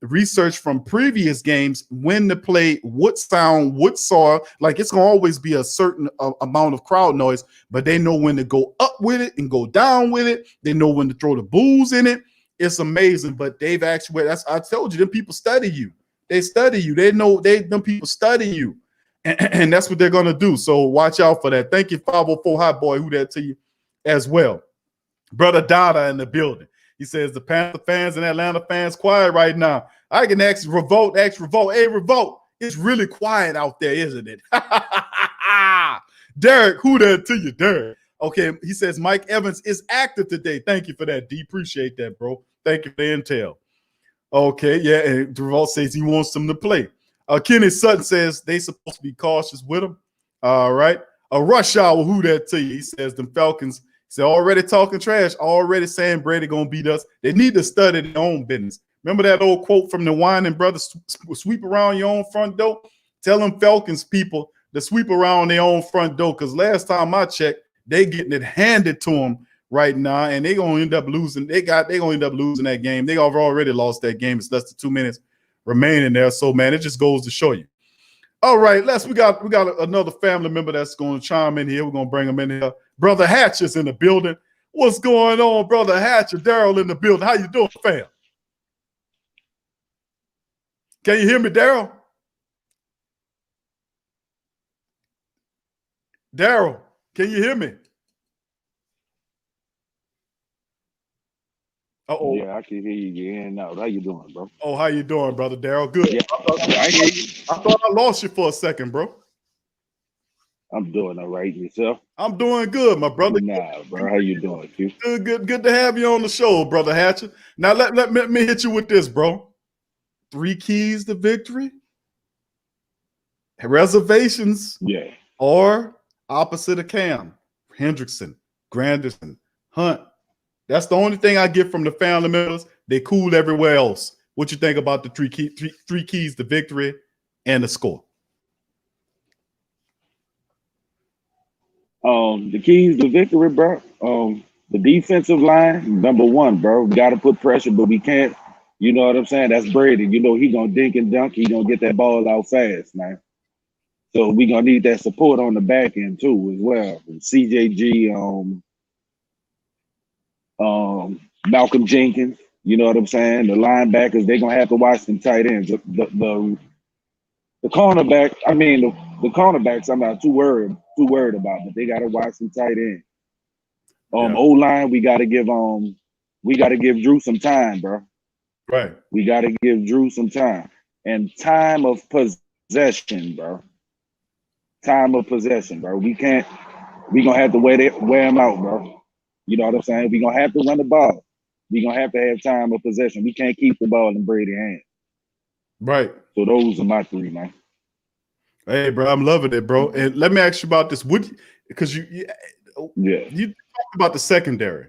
research from previous games, when to play, what sound, what saw. Like, it's gonna always be a certain amount of crowd noise, but they know when to go up with it and go down with it. They know when to throw the boos in it. It's amazing. But they've actually, I told you, them people study you. They study you. They know them people study you, and that's what they're gonna do. So watch out for that. Thank you, 504 Hot Boy, who that to you as well. Brother Dada in the building. He says the Panther fans and Atlanta fans quiet right now. I can ask Revolt. Hey, Revolt, it's really quiet out there, isn't it? Derek, who that to you, Derek? Okay, he says Mike Evans is active today. Thank you for that, D. Appreciate that, bro. Thank you for the intel. Okay, yeah, and Revolt says he wants them to play. Kenny Sutton says they supposed to be cautious with him. All right. A rush hour, who that to you? He says them Falcons. So already talking trash, already saying Brady gonna beat us. They need to study their own business. Remember that old quote from the Whining Brothers: "Sweep around your own front door." Tell them Falcons people to sweep around their own front door, because last time I checked, they getting it handed to them right now, and they gonna end up losing. They gonna end up losing that game. They have already lost that game. It's less than 2 minutes remaining there. So man, it just goes to show you. All right, we got another family member that's going to chime in here. We're going to bring him in here. Brother Hatcher's in the building. What's going on, Brother Hatcher? Daryl in the building. How you doing, fam? Can you hear me, Daryl? Daryl, can you hear me? Uh-oh. Yeah, I can hear you in and out. How you doing, bro? Oh, how you doing, Brother Daryl? Good. Yeah, I hear you. I thought I lost you for a second, bro. I'm doing all right. Yourself? I'm doing good, my brother. Nah, bro. How you doing, Q? Good to have you on the show, Brother Hatcher. Now let me hit you with this, bro. 3 keys to victory. Reservations. Yeah. Or opposite of Cam, Hendrickson, Granderson, Hunt. That's the only thing I get from the family members. They cool everywhere else. What you think about the three keys to victory and the score? The keys to victory, bro. The defensive line, number one, bro. We got to put pressure, but we can't. You know what I'm saying? That's Brady. You know he gonna dink and dunk. He gonna get that ball out fast, man. So we gonna need that support on the back end too, as well. From CJG, Malcolm Jenkins. You know what I'm saying? The linebackers, they're gonna have to watch them tight ends. The cornerback, I mean the cornerbacks, I'm not too worried about, but they gotta watch some tight ends. O-line, we gotta give Drew some time, bro. Right. We gotta give Drew some time. And time of possession, bro. Time of possession, bro. We gonna have to wear him out, bro. You know what I'm saying? We gonna have to run the ball. We gonna have to have time of possession. We can't keep the ball in Brady's hands. Right. So those are my three, man. Hey, bro, I'm loving it, bro. And let me ask you about this. Because you talked about the secondary.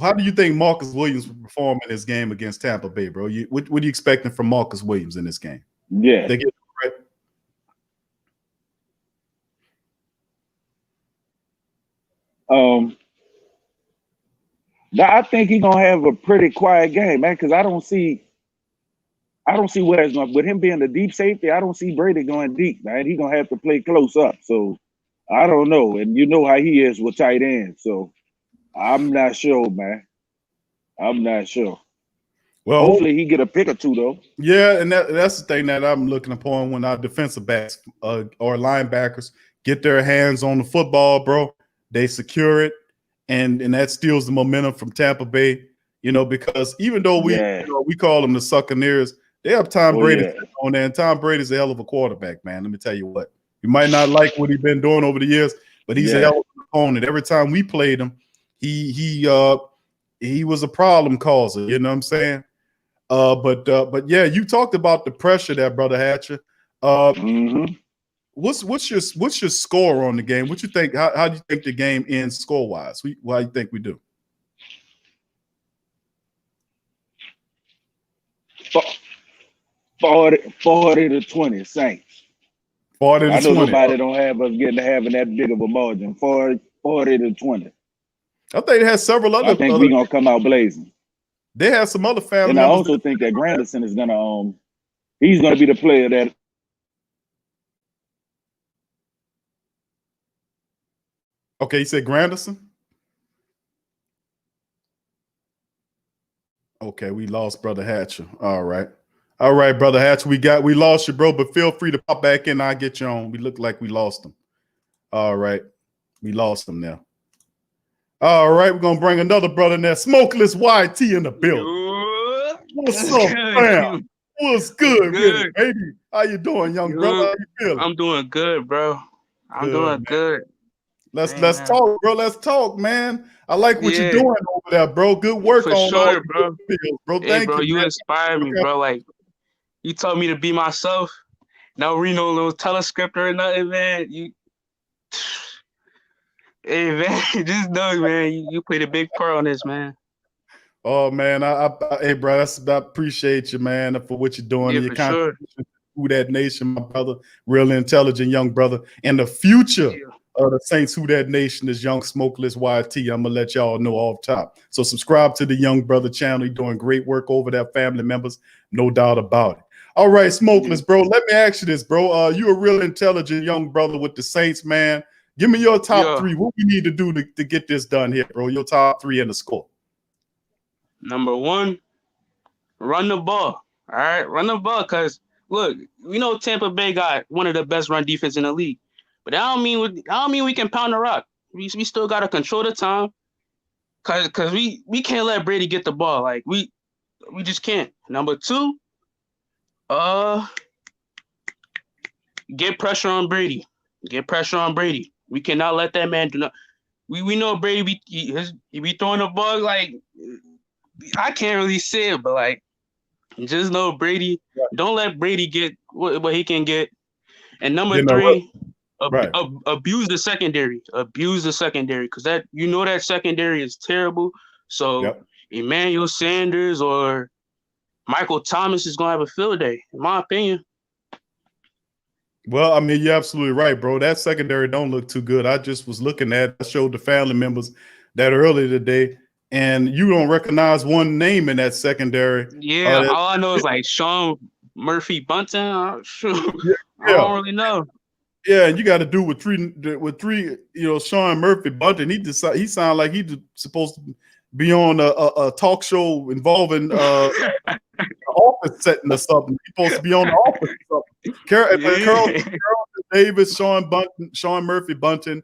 How do you think Marcus Williams will perform in this game against Tampa Bay, bro? What are you expecting from Marcus Williams in this game? Yeah. They get right. I think he's gonna have a pretty quiet game, man, because I don't see where it's going. With him being the deep safety, I don't see Brady going deep, man. He's gonna have to play close up. So I don't know. And you know how he is with tight ends. So I'm not sure, man. I'm not sure. Well, hopefully he get a pick or two, though. Yeah, and that's the thing that I'm looking upon when our defensive backs or linebackers get their hands on the football, bro. They secure it, and that steals the momentum from Tampa Bay. You know, because even though we call them the Buccaneers, they have Tom Brady on there, and Tom Brady's a hell of a quarterback, man. Let me tell you what. You might not like what he's been doing over the years, but he's a hell of an opponent. Every time we played him, he was a problem causer. You know what I'm saying? But yeah, you talked about the pressure there, brother Hatcher. What's your score on the game? What you think? How do you think the game ends score wise? How do you think we do? 40-20 Saints. 40-20. I know nobody don't have us having that big of a margin. 40-20. I think they had several other. I think we're gonna come out blazing. They have some other family and I members. also think that Granderson is gonna he's gonna be the player that. Okay, you said Granderson? Okay, we lost Brother Hatcher. All right. All right, Brother Hatcher. We lost you, bro, but feel free to pop back in. I'll get you on. We look like we lost him. All right. We lost him now. All right, we're gonna bring another brother in there. Smokeless YT in the building. What's up, fam? What's good, really, baby? How you doing, young brother? How you feeling? I'm doing good, bro. I'm doing good. Let's talk, bro. Let's talk, man. I like what you're doing over there, bro. Good work for on sure, bro. Videos, bro. Hey, Thank bro, you, you inspire me, bro. Like you told me to be myself. No Reno little telescript or nothing, man. Hey, man, just know, man, you played a big part on this, man. Oh man, hey, bro, I appreciate you, man, for what you're doing. Yeah, Your for sure. Who That Nation, my brother, real intelligent young brother. And the future of the Saints Who That Nation is young Smokeless YT. I'm gonna let y'all know off top. So subscribe to the young brother channel. He's doing great work over there, family members, no doubt about it. All right, Smokeless, bro. Let me ask you this, bro. You're a real intelligent young brother with the Saints, man. Give me your top three. What we need to do to get this done here, bro? Your top three and the score. Number one, run the ball. All right, run the ball. Cause look, we know Tampa Bay got one of the best run defense in the league, but I don't mean we can pound the rock. We still gotta control the time. Cause we can't let Brady get the ball. Like we just can't. Number two, get pressure on Brady. Get pressure on Brady. We cannot let that man do not. We know Brady he be throwing the ball like I can't really say it, but like just know Brady. Don't let Brady get what he can get. And number three, abuse the secondary. Abuse the secondary because that that secondary is terrible. So Emmanuel Sanders or Michael Thomas is gonna have a field day, in my opinion. Well, I mean, you're absolutely right, bro. That secondary don't look too good. I just was looking at, I showed the family members that earlier today, and you don't recognize one name in that secondary. Yeah, all I know is like Sean Murphy Bunting. I don't really know. Yeah, and you got to do with three, Sean Murphy Bunting. He sounded like he's supposed to be on a talk show involving office setting or something. He's supposed to be on the office or something. Carl Davis, Sean Murphy Bunting,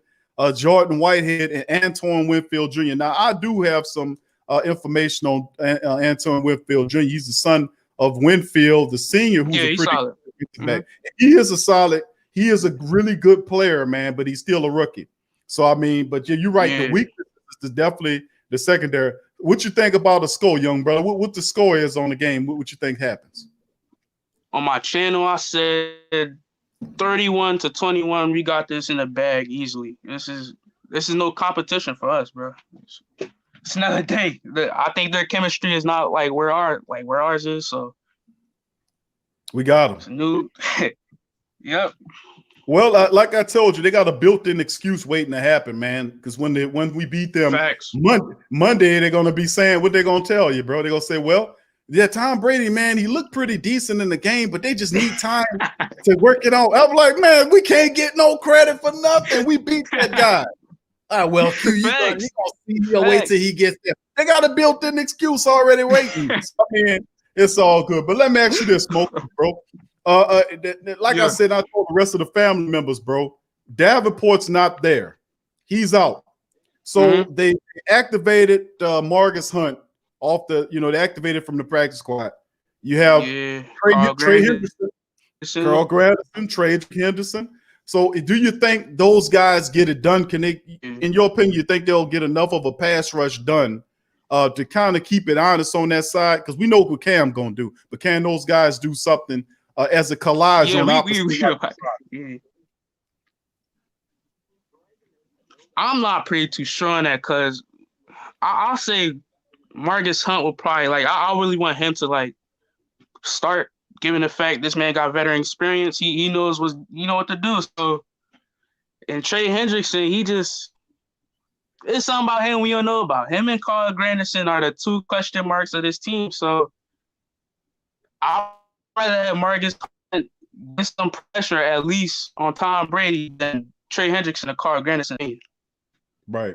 Jordan Whitehead and Antoine Winfield Jr. Now, I do have some information on Antoine Winfield Jr. He's the son of Winfield, the senior, who's he's solid. He is a solid. He is a really good player, man, but he's still a rookie. So, I mean, but you're right. Yeah. The weakness is definitely the secondary. What you think about the score, young brother? What the score is on the game? What you think happens? On my channel, I said 31-21. We got this in the bag easily. This is no competition for us, bro. It's another day. I think their chemistry is not like where ours is. So we got them. It's new. Yep. Well, like I told you, they got a built-in excuse waiting to happen, man. Because when we beat them Monday, they're gonna be saying what they're gonna tell you, bro. They're gonna say, well, yeah, Tom Brady, man, he looked pretty decent in the game, but they just need time to work it out. I'm like, man, we can't get no credit for nothing. We beat that guy. Well, Q, you gonna see your wait till he gets there. They got a built-in excuse already waiting. I mean, it's all good. But let me ask you this, Smoke, bro. I said, I told the rest of the family members, bro, Davenport's not there. He's out. So they activated Marcus Hunt off the, they activated from the practice squad. You have Trey Henderson, Carl Granderson, Trey Henderson. So do you think those guys get it done? Can they, in your opinion, you think they'll get enough of a pass rush done to kind of keep it honest on that side? Because we know what Cam going to do, but can those guys do something as a collage on opposite side? I'm not pretty too sure on that because I'll say Marcus Hunt will probably I really want him to start, given the fact this man got veteran experience. He knows what to do. So, and Trey Hendrickson, it's something about him we don't know about. Him and Carl Granderson are the two question marks of this team. So I'd rather have Marcus Hunt get some pressure at least on Tom Brady than Trey Hendrickson and Carl Granderson. Right.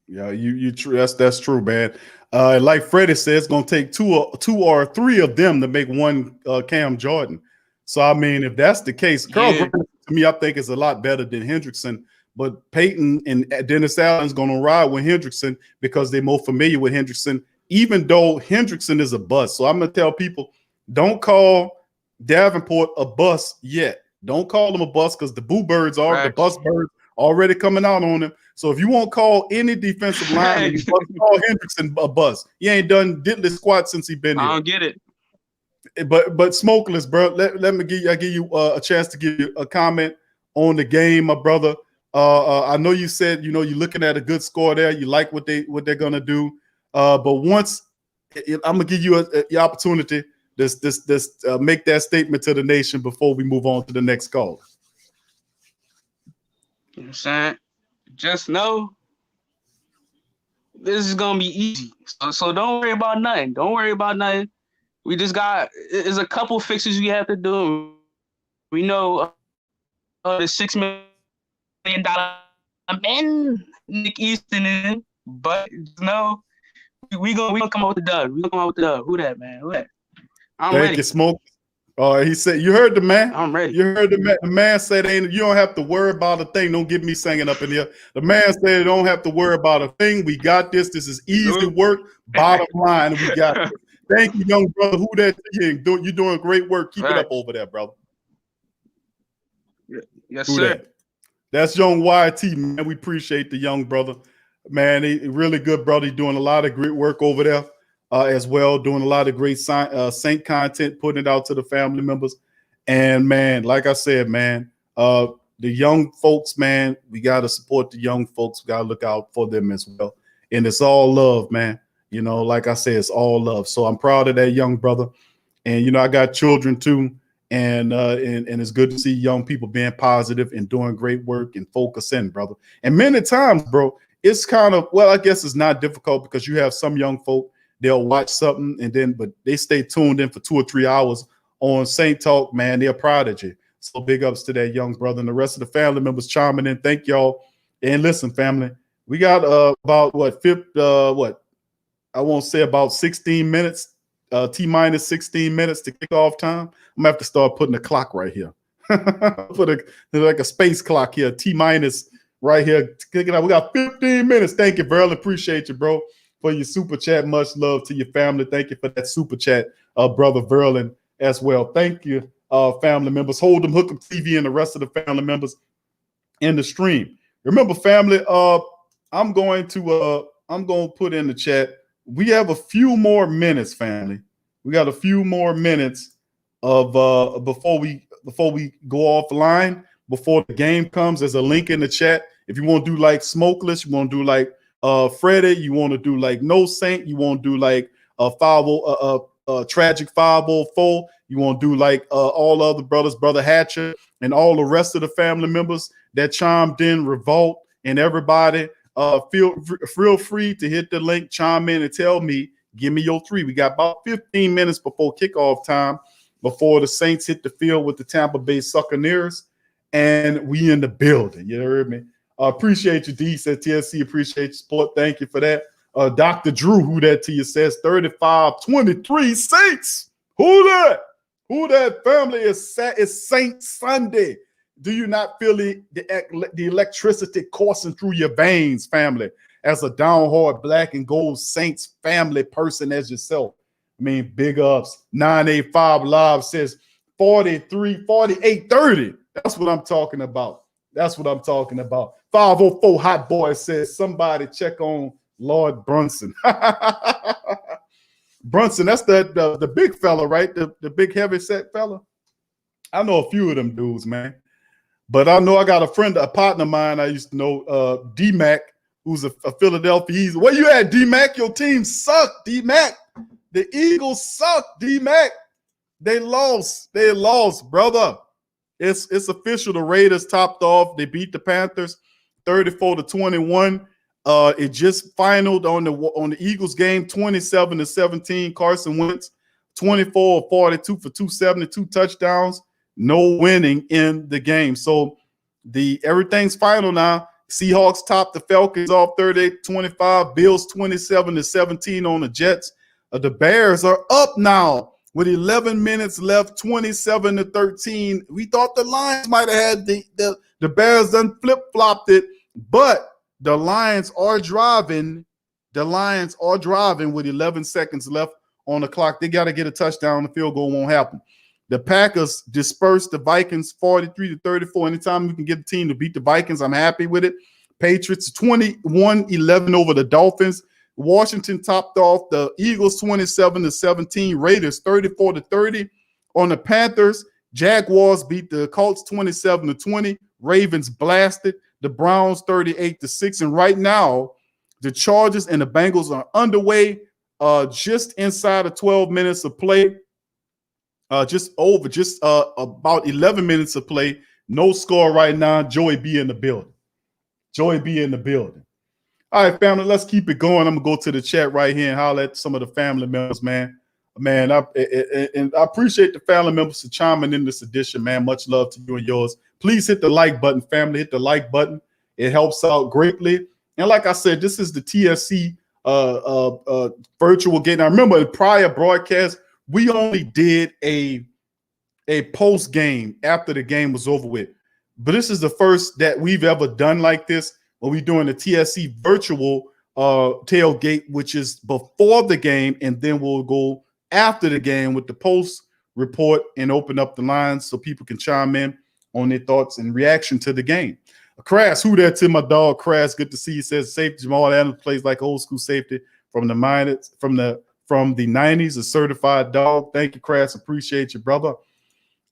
Yeah, you true. That's true, man. Like Freddie says, it's gonna take two or three of them to make one Cam Jordan. So I mean, if that's the case, Carl Granderson, to me, I think is a lot better than Hendrickson. But Peyton and Dennis Allen's gonna ride with Hendrickson because they're more familiar with Hendrickson, even though Hendrickson is a bust. So I'm gonna tell people, don't call Davenport a bust yet. Don't call him a bust because the boo birds are the bust birds already coming out on him. So if you won't call any defensive lineman, you must call Hendrickson a bust. He ain't done diddly squat since he been here. I don't get it. But Smokeless, bro, let me give you a chance to give you a comment on the game, my brother. I know you said you're looking at a good score there. You like what they're gonna do. But once I'm gonna give you the opportunity to make that statement to the nation before we move on to the next call. You know what I'm saying? Just know this is gonna be easy. So don't worry about nothing. Don't worry about nothing. We just there's a couple fixes we have to do. We know the $6 million man Nick Easton in, but no, we gonna come out with the dub. We gonna come out with the dub. Who that, man? Who that? I'm ready. Thank you, Smoke. He said, you heard the man. I'm ready. You heard the man. The man said, you don't have to worry about a thing. Don't get me singing up in here. The man said, don't have to worry about a thing. We got this. This is easy work. Bottom line, we got it. Thank you, young brother. Who that? You're doing great work. Keep it up over there, brother. Yes, Who sir. That? That's young YT, man. We appreciate the young brother. Man, he really good brother. He's doing a lot of great work over there. As well, doing a lot of great Saint content, putting it out to the family members. And man, like I said, man, the young folks, man, we got to support the young folks. We got to look out for them as well. And it's all love, man. Like I said, it's all love. So I'm proud of that young brother. And, I got children too. And it's good to see young people being positive and doing great work and focusing, brother. And many times, bro, it's kind of, well, I guess it's not difficult because you have some young folk, they'll watch something but they stay tuned in for 2 or 3 hours on Saint Talk, man. They're a prodigy. So big ups to that young brother and the rest of the family members chiming in. Thank y'all. And listen, family, we got about I won't say about 16 minutes, T-minus 16 minutes to kick off time. I'm gonna have to start putting a clock right here. Put like a space clock here, T-minus right here. Kick it out. We got 15 minutes. Thank you, Verlin. Appreciate you, bro, for your super chat. Much love to your family. Thank you for that super chat, brother Verlin, as well. Thank you, family members. Hold them, Hook 'em TV, and the rest of the family members in the stream. Remember, family, I'm going to put in the chat. We have a few more minutes, family. We got a few more minutes of before we go offline, before the game comes. There's a link in the chat. If you want to do like Smokeless, you want to do like Freddie, you want to do like No Saint, you want to do like Tragic 504, you want to do like all other brothers, Brother Hatcher, and all the rest of the family members that chimed in, Revolt, and everybody. Feel free to hit the link, chime in, and tell me, give me your 3. We got about 15 minutes before kickoff time, before the Saints hit the field with the Tampa Bay Buccaneers, and we in the building. You heard me? Appreciate you, D. Said TSC, appreciate your support. Thank you for that. Dr. Drew, who that to you, says 35-23 Saints. Who that? Who that family is Saint Sunday. Do you not feel the electricity coursing through your veins, family, as a downhard black and gold Saints family person as yourself? I mean, big ups. 985 Live says 48-30. That's what I'm talking about. That's what I'm talking about. 504 Hot Boy says somebody check on Lord Brunson. Brunson, that's the big fella, right? The big heavy set fella. I know a few of them dudes, man. But I know I got a partner of mine I used to know, D-Mac, who's a Philadelphia. Where you at, D-Mac? Your team sucked, D-Mac. The Eagles suck, D-Mac. They lost. They lost, brother. It's official. The Raiders topped off. They beat the Panthers 34-21. It just finaled on the Eagles game 27-17. Carson Wentz 24-42 for 272 touchdowns. No winning in the game. So everything's final now. Seahawks top the Falcons off 38-25. Bills 27-17 on the Jets. The Bears are up now with 11 minutes left, 27-13. We thought the Lions might have had the Bears done flip-flopped it, but the Lions are driving. The Lions are driving with 11 seconds left on the clock. They got to get a touchdown. The field goal won't happen. The Packers dispersed the Vikings 43-34. Anytime we can get the team to beat the Vikings, I'm happy with it. Patriots 21-11 over the Dolphins. Washington topped off the Eagles 27-17. Raiders 34-30 on the Panthers. Jaguars beat the Colts 27-20. Ravens blasted the Browns 38-6. And right now, the Chargers and the Bengals are underway, just inside of 12 minutes of play. About 11 minutes of play. No score right now. Joey B in the building. Joey B in the building. All right, family, let's keep it going. I'm going to go to the chat right here and holler at some of the family members, man. Man, I appreciate the family members for chiming in this edition, man. Much love to you and yours. Please hit the like button, family. Hit the like button. It helps out greatly. And like I said, this is the TSC virtual game. Now, remember, in prior broadcasts, we only did a post game after the game was over with. But this is the first that we've ever done like this, where we're doing the TSC virtual tailgate, which is before the game, and then we'll go after the game with the post report and open up the lines so people can chime in on their thoughts and reaction to the game. Crass, who that to my dog? Crass, good to see you. Says safety Jamal Adams plays like old school safety from the 90s, a certified dog. Thank you, Crass. Appreciate you, brother.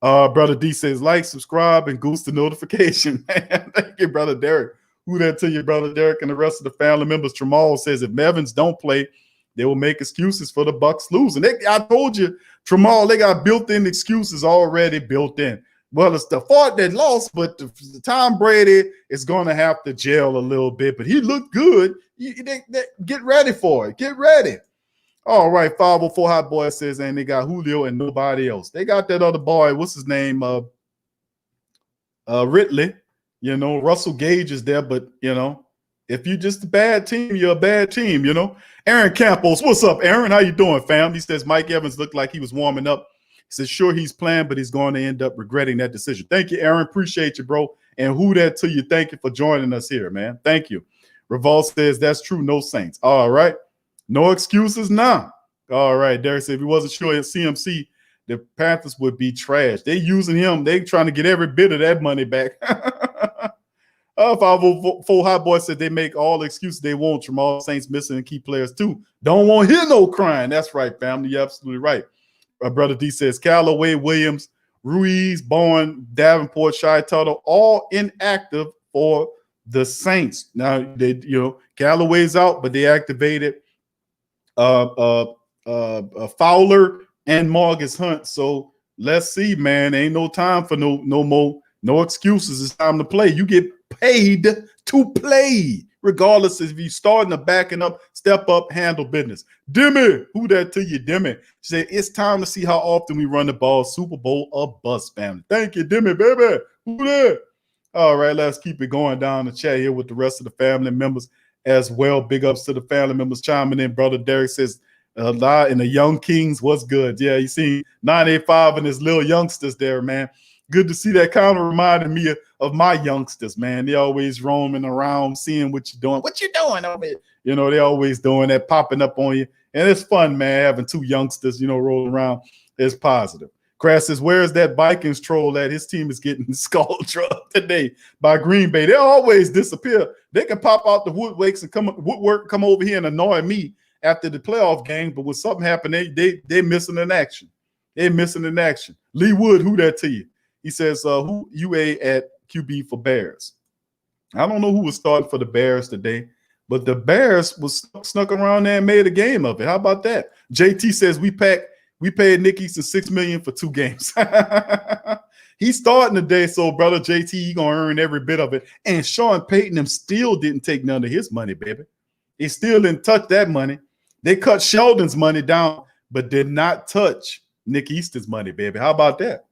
Brother D says like, subscribe, and goose the notification. Thank you, brother Derek. Who that to you, brother Derek, and the rest of the family members. Tramal says if Mevins don't play, they will make excuses for the Bucs losing. I told you, Tramal, they got built-in excuses already built in. Well, it's the fault that lost, but the Tom Brady is going to have to gel a little bit. But he looked good. Get ready for it. Get ready. All right, 504 Hot Boy says, and they got Julio and nobody else. They got that other boy, what's his name? Ridley. You know, Russell Gage is there, but, you know, if you're just a bad team, you're a bad team, you know. Aaron Campos, what's up, Aaron? How you doing, fam? He says Mike Evans looked like he was warming up. He says, sure, he's playing, but he's going to end up regretting that decision. Thank you, Aaron. Appreciate you, bro. And who that to you? Thank you for joining us here, man. Thank you. Revolt says, that's true. No Saints. All right. No excuses now. All right. Derek said, if he wasn't sure at CMC, the Panthers would be trash. They using him. They trying to get every bit of that money back. 504 Hot Boy said they make all the excuses they want from all Saints missing and key players too. Don't want to hear no crying. That's right, family. You're absolutely right. Brother D says Callaway, Williams, Ruiz, Bowen, Davenport, Shy Tuttle, all inactive for the Saints. Now they, Callaway's out, but they activated Fowler and Marcus Hunt. So let's see, man. Ain't no time for no excuses. It's time to play. You get paid to play, regardless if you starting to backing up, step up, handle business. Demi, who that to you, Demi? She said, it's time to see how often we run the ball. Super Bowl or bust, family. Thank you, Demi, baby. Who that? All right, let's keep it going down the chat here with the rest of the family members as well. Big ups to the family members chiming in. Brother Derek says, and the Young Kings, what's good? Yeah, you see 985 and his little youngsters there, man. Good to see that. Kind of reminded me of my youngsters, man. They always roaming around, seeing what you're doing. What you doing over here? They always doing that, popping up on you. And it's fun, man, having two youngsters, rolling around. It's positive. Crass says, where's that Vikings troll at? His team is getting skull drugged today by Green Bay. They always disappear. They can pop out the woodwork and come over here and annoy me after the playoff game. But when something happened, they missing in action. They're missing in action. Lee Wood, who that to you? He says, who UA at QB for Bears? I don't know who was starting for the Bears today, but the Bears was snuck around there and made a game of it. How about that? JT says we paid Nick Easton $6 million for 2 games. He's starting today, so brother JT, he gonna earn every bit of it. And Sean Payton him still didn't take none of his money, baby. He still didn't touch that money. They cut Sheldon's money down, but did not touch Nick Easton's money, baby. How about that?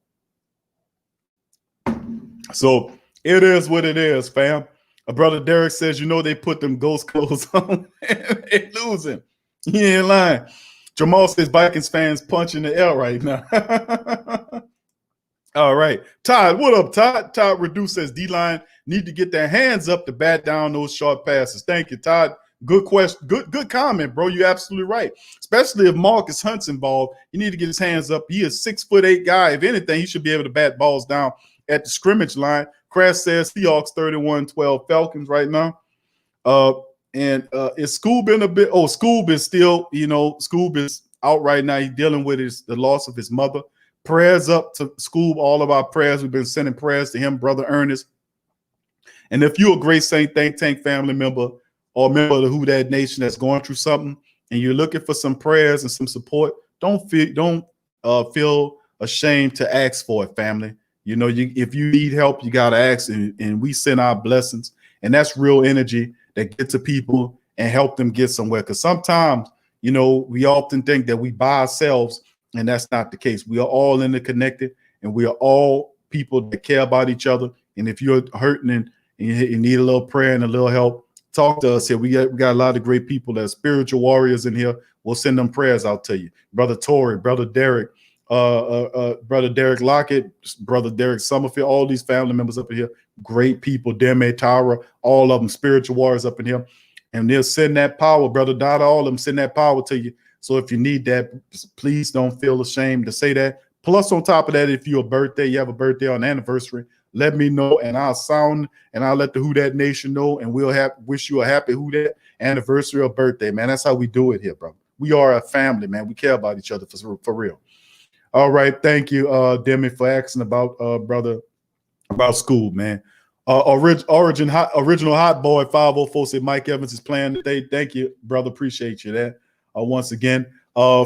So it is what it is, fam. Brother Derek says, they put them ghost clothes on and losing. He ain't lying. Jamal says Vikings fans punching the air right now. All right. Todd, what up, Todd? Todd Reduce says D-line need to get their hands up to bat down those short passes. Thank you, Todd. Good question. Good comment, bro. You're absolutely right. Especially if Marcus Hunt's involved, he need to get his hands up. He is 6'8" guy. If anything, he should be able to bat balls down at the scrimmage line. Crash says Seahawks 31-12 Falcons right now. And is Scoob in a bit? Oh, Scoob is still, Scoob is out right now. He's dealing with the loss of his mother. Prayers up to Scoob. All of our prayers. We've been sending prayers to him, Brother Ernest. And if you're a great Saint Think Tank family member or member of the Who Dat Nation that's going through something and you're looking for some prayers and some support, don't feel ashamed to ask for it, family. If you need help, you got to ask, and we send our blessings. And that's real energy that gets to people and help them get somewhere. Because sometimes, we often think that we by ourselves, and that's not the case. We are all interconnected, and we are all people that care about each other. And if you're hurting and you need a little prayer and a little help, talk to us here. We got a lot of great people that are spiritual warriors in here. We'll send them prayers out to you. Brother Torrey, Brother Derek, Brother Derek Lockett, Brother Derek Summerfield, all these family members up in here, great people, Deme, Tara, all of them, spiritual warriors up in here. And they'll send that power, Brother Dada, all of them send that power to you. So if you need that, please don't feel ashamed to say that. Plus, on top of that, if you have a birthday or an anniversary, let me know, and I'll let the Who Dat Nation know, and we'll wish you a happy Who Dat anniversary or birthday, man. That's how we do it here, bro. We are a family, man. We care about each other for real. All right, thank you, Demi, for asking about school, man. Original Hot Boy 504 said Mike Evans is playing today. Thank you, brother. Appreciate you that. Once again,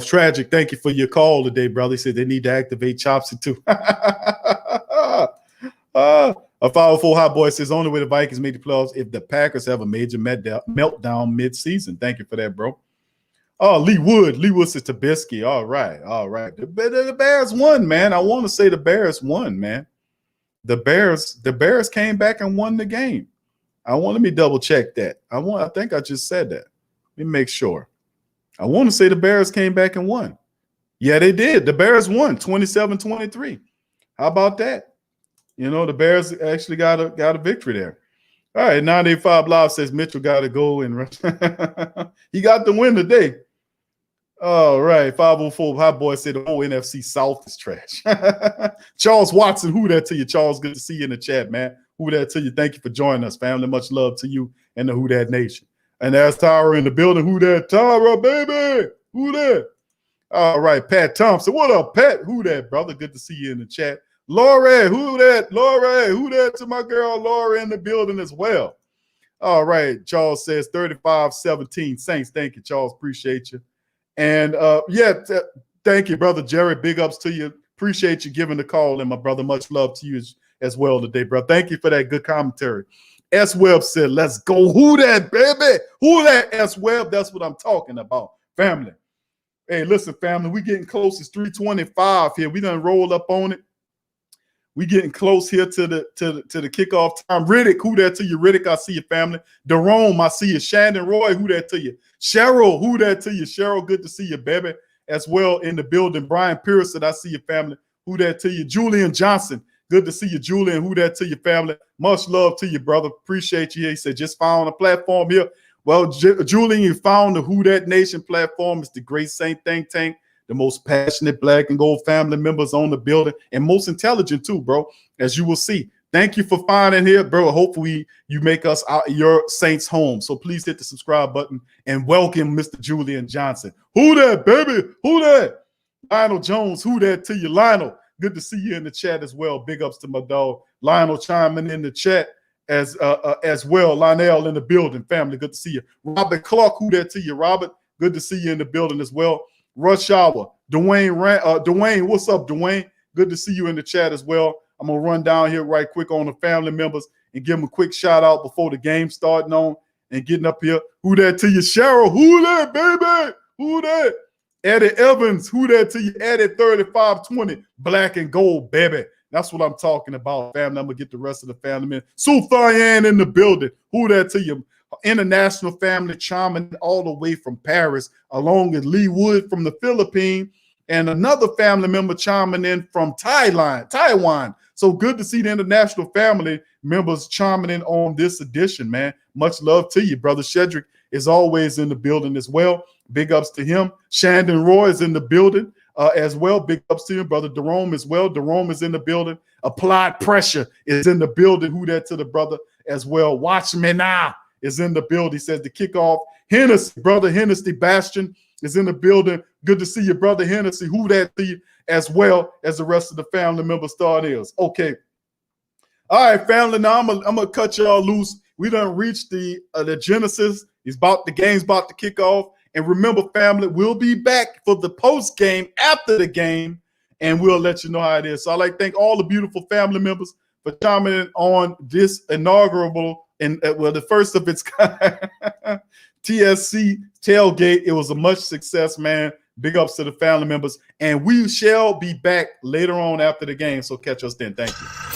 Tragic, thank you for your call today, brother. He said they need to activate Chopsy too. A 504 Hot Boy says only way the Vikings make the playoffs if the Packers have a major meltdown mid-season. Thank you for that, bro. Oh, Lee Wood says Trubisky. All right. The Bears won, man. I want to say the Bears won, man. The Bears came back and won the game. Let me double check that. I think I just said that. Let me make sure. I want to say the Bears came back and won. Yeah, they did. The Bears won 27-23. How about that? You know, the Bears actually got a victory there. All right, 985 Live says Mitchell got to go and rush. He got the win today. All right, 504 Hot Boy said the whole NFC South is trash. Charles Watson, who that to you? Charles, good to see you in the chat, man. Who that to you? Thank you for joining us, family. Much love to you and the Who Dat Nation. And there's Tyra in the building. Who that? Tyra, baby. Who that? All right, Pat Thompson. What up, Pat? Who that, brother? Good to see you in the chat. Lori, who that? Lori, who that to my girl Lori in the building as well. All right, Charles says 35-17 Saints. Thank you, Charles. Appreciate you. And thank you, brother Jerry. Big ups to you. Appreciate you giving the call, and my brother, much love to you as well today, bro. Thank you for that good commentary. S Webb said, "Let's go, who that, baby? Who that?" S Webb. That's what I'm talking about, family. Hey, listen, family. We getting close. It's 3:25 here. We done rolled up on it. We getting close here to the kickoff time. Riddick, who that to you? Riddick, I see you, family. Jerome, I see you. Shannon Roy, who that to you? Cheryl, who that to you? Cheryl, good to see you, baby, as well in the building. Brian Pearson, I see you, family. Who that to you? Julian Johnson, good to see you, Julian. Who that to you, family? Much love to you, brother. Appreciate you. He said, just found a platform here. Well, Julian, you found the Who Dat Nation platform. It's the great Saint Think Tank. The most passionate black and gold family members on the building, and most intelligent too, bro, as you will see. Thank you for finding here, bro. Hopefully you make us your Saints home. So please hit the subscribe button and welcome Mr. Julian Johnson. Who that, baby? Who that? Lionel Jones, who that to you? Lionel, good to see you in the chat as well. Big ups to my dog. Lionel chiming in the chat as well. Lionel in the building, family. Good to see you. Robert Clark, who that to you? Robert, good to see you in the building as well. Rush Hour, Dwayne, what's up, Dwayne? Good to see you in the chat as well. I'm gonna run down here right quick on the family members and give them a quick shout out before the game starting on and getting up here. Who that to you, Cheryl? Who that, baby? Who that? Eddie Evans, who that to you? Eddie 3520, black and gold, baby. That's what I'm talking about, family. I'm gonna get the rest of the family men. Sue Thyan in the building. Who that to you? International family chiming all the way from Paris, along with Lee Wood from the Philippines, and another family member chiming in from Taiwan. So good to see the international family members chiming in on this edition, man. Much love to you, brother. Shedrick is always in the building as well. Big ups to him. Shandon Roy is in the building as well. Big ups to him, brother Jerome as well. Jerome is in the building. Applied Pressure is in the building. Who that to the brother as well. Watch me now is in the building. He says the kickoff. Hennessy, brother Hennessy Bastion is in the building. Good to see you, brother Hennessy. Who that to you as well as the rest of the family member start is. Okay. All right, family. Now I'm gonna cut y'all loose. We done reached the Genesis. The game's about to kick off. And remember, family, we'll be back for the post game after the game, and we'll let you know how it is. So I'd like to thank all the beautiful family members for chiming in on this inaugural and the first of its kind TSC Tailgate. It was a much success, man. Big ups to the family members, and we shall be back later on after the game. So catch us then. Thank you.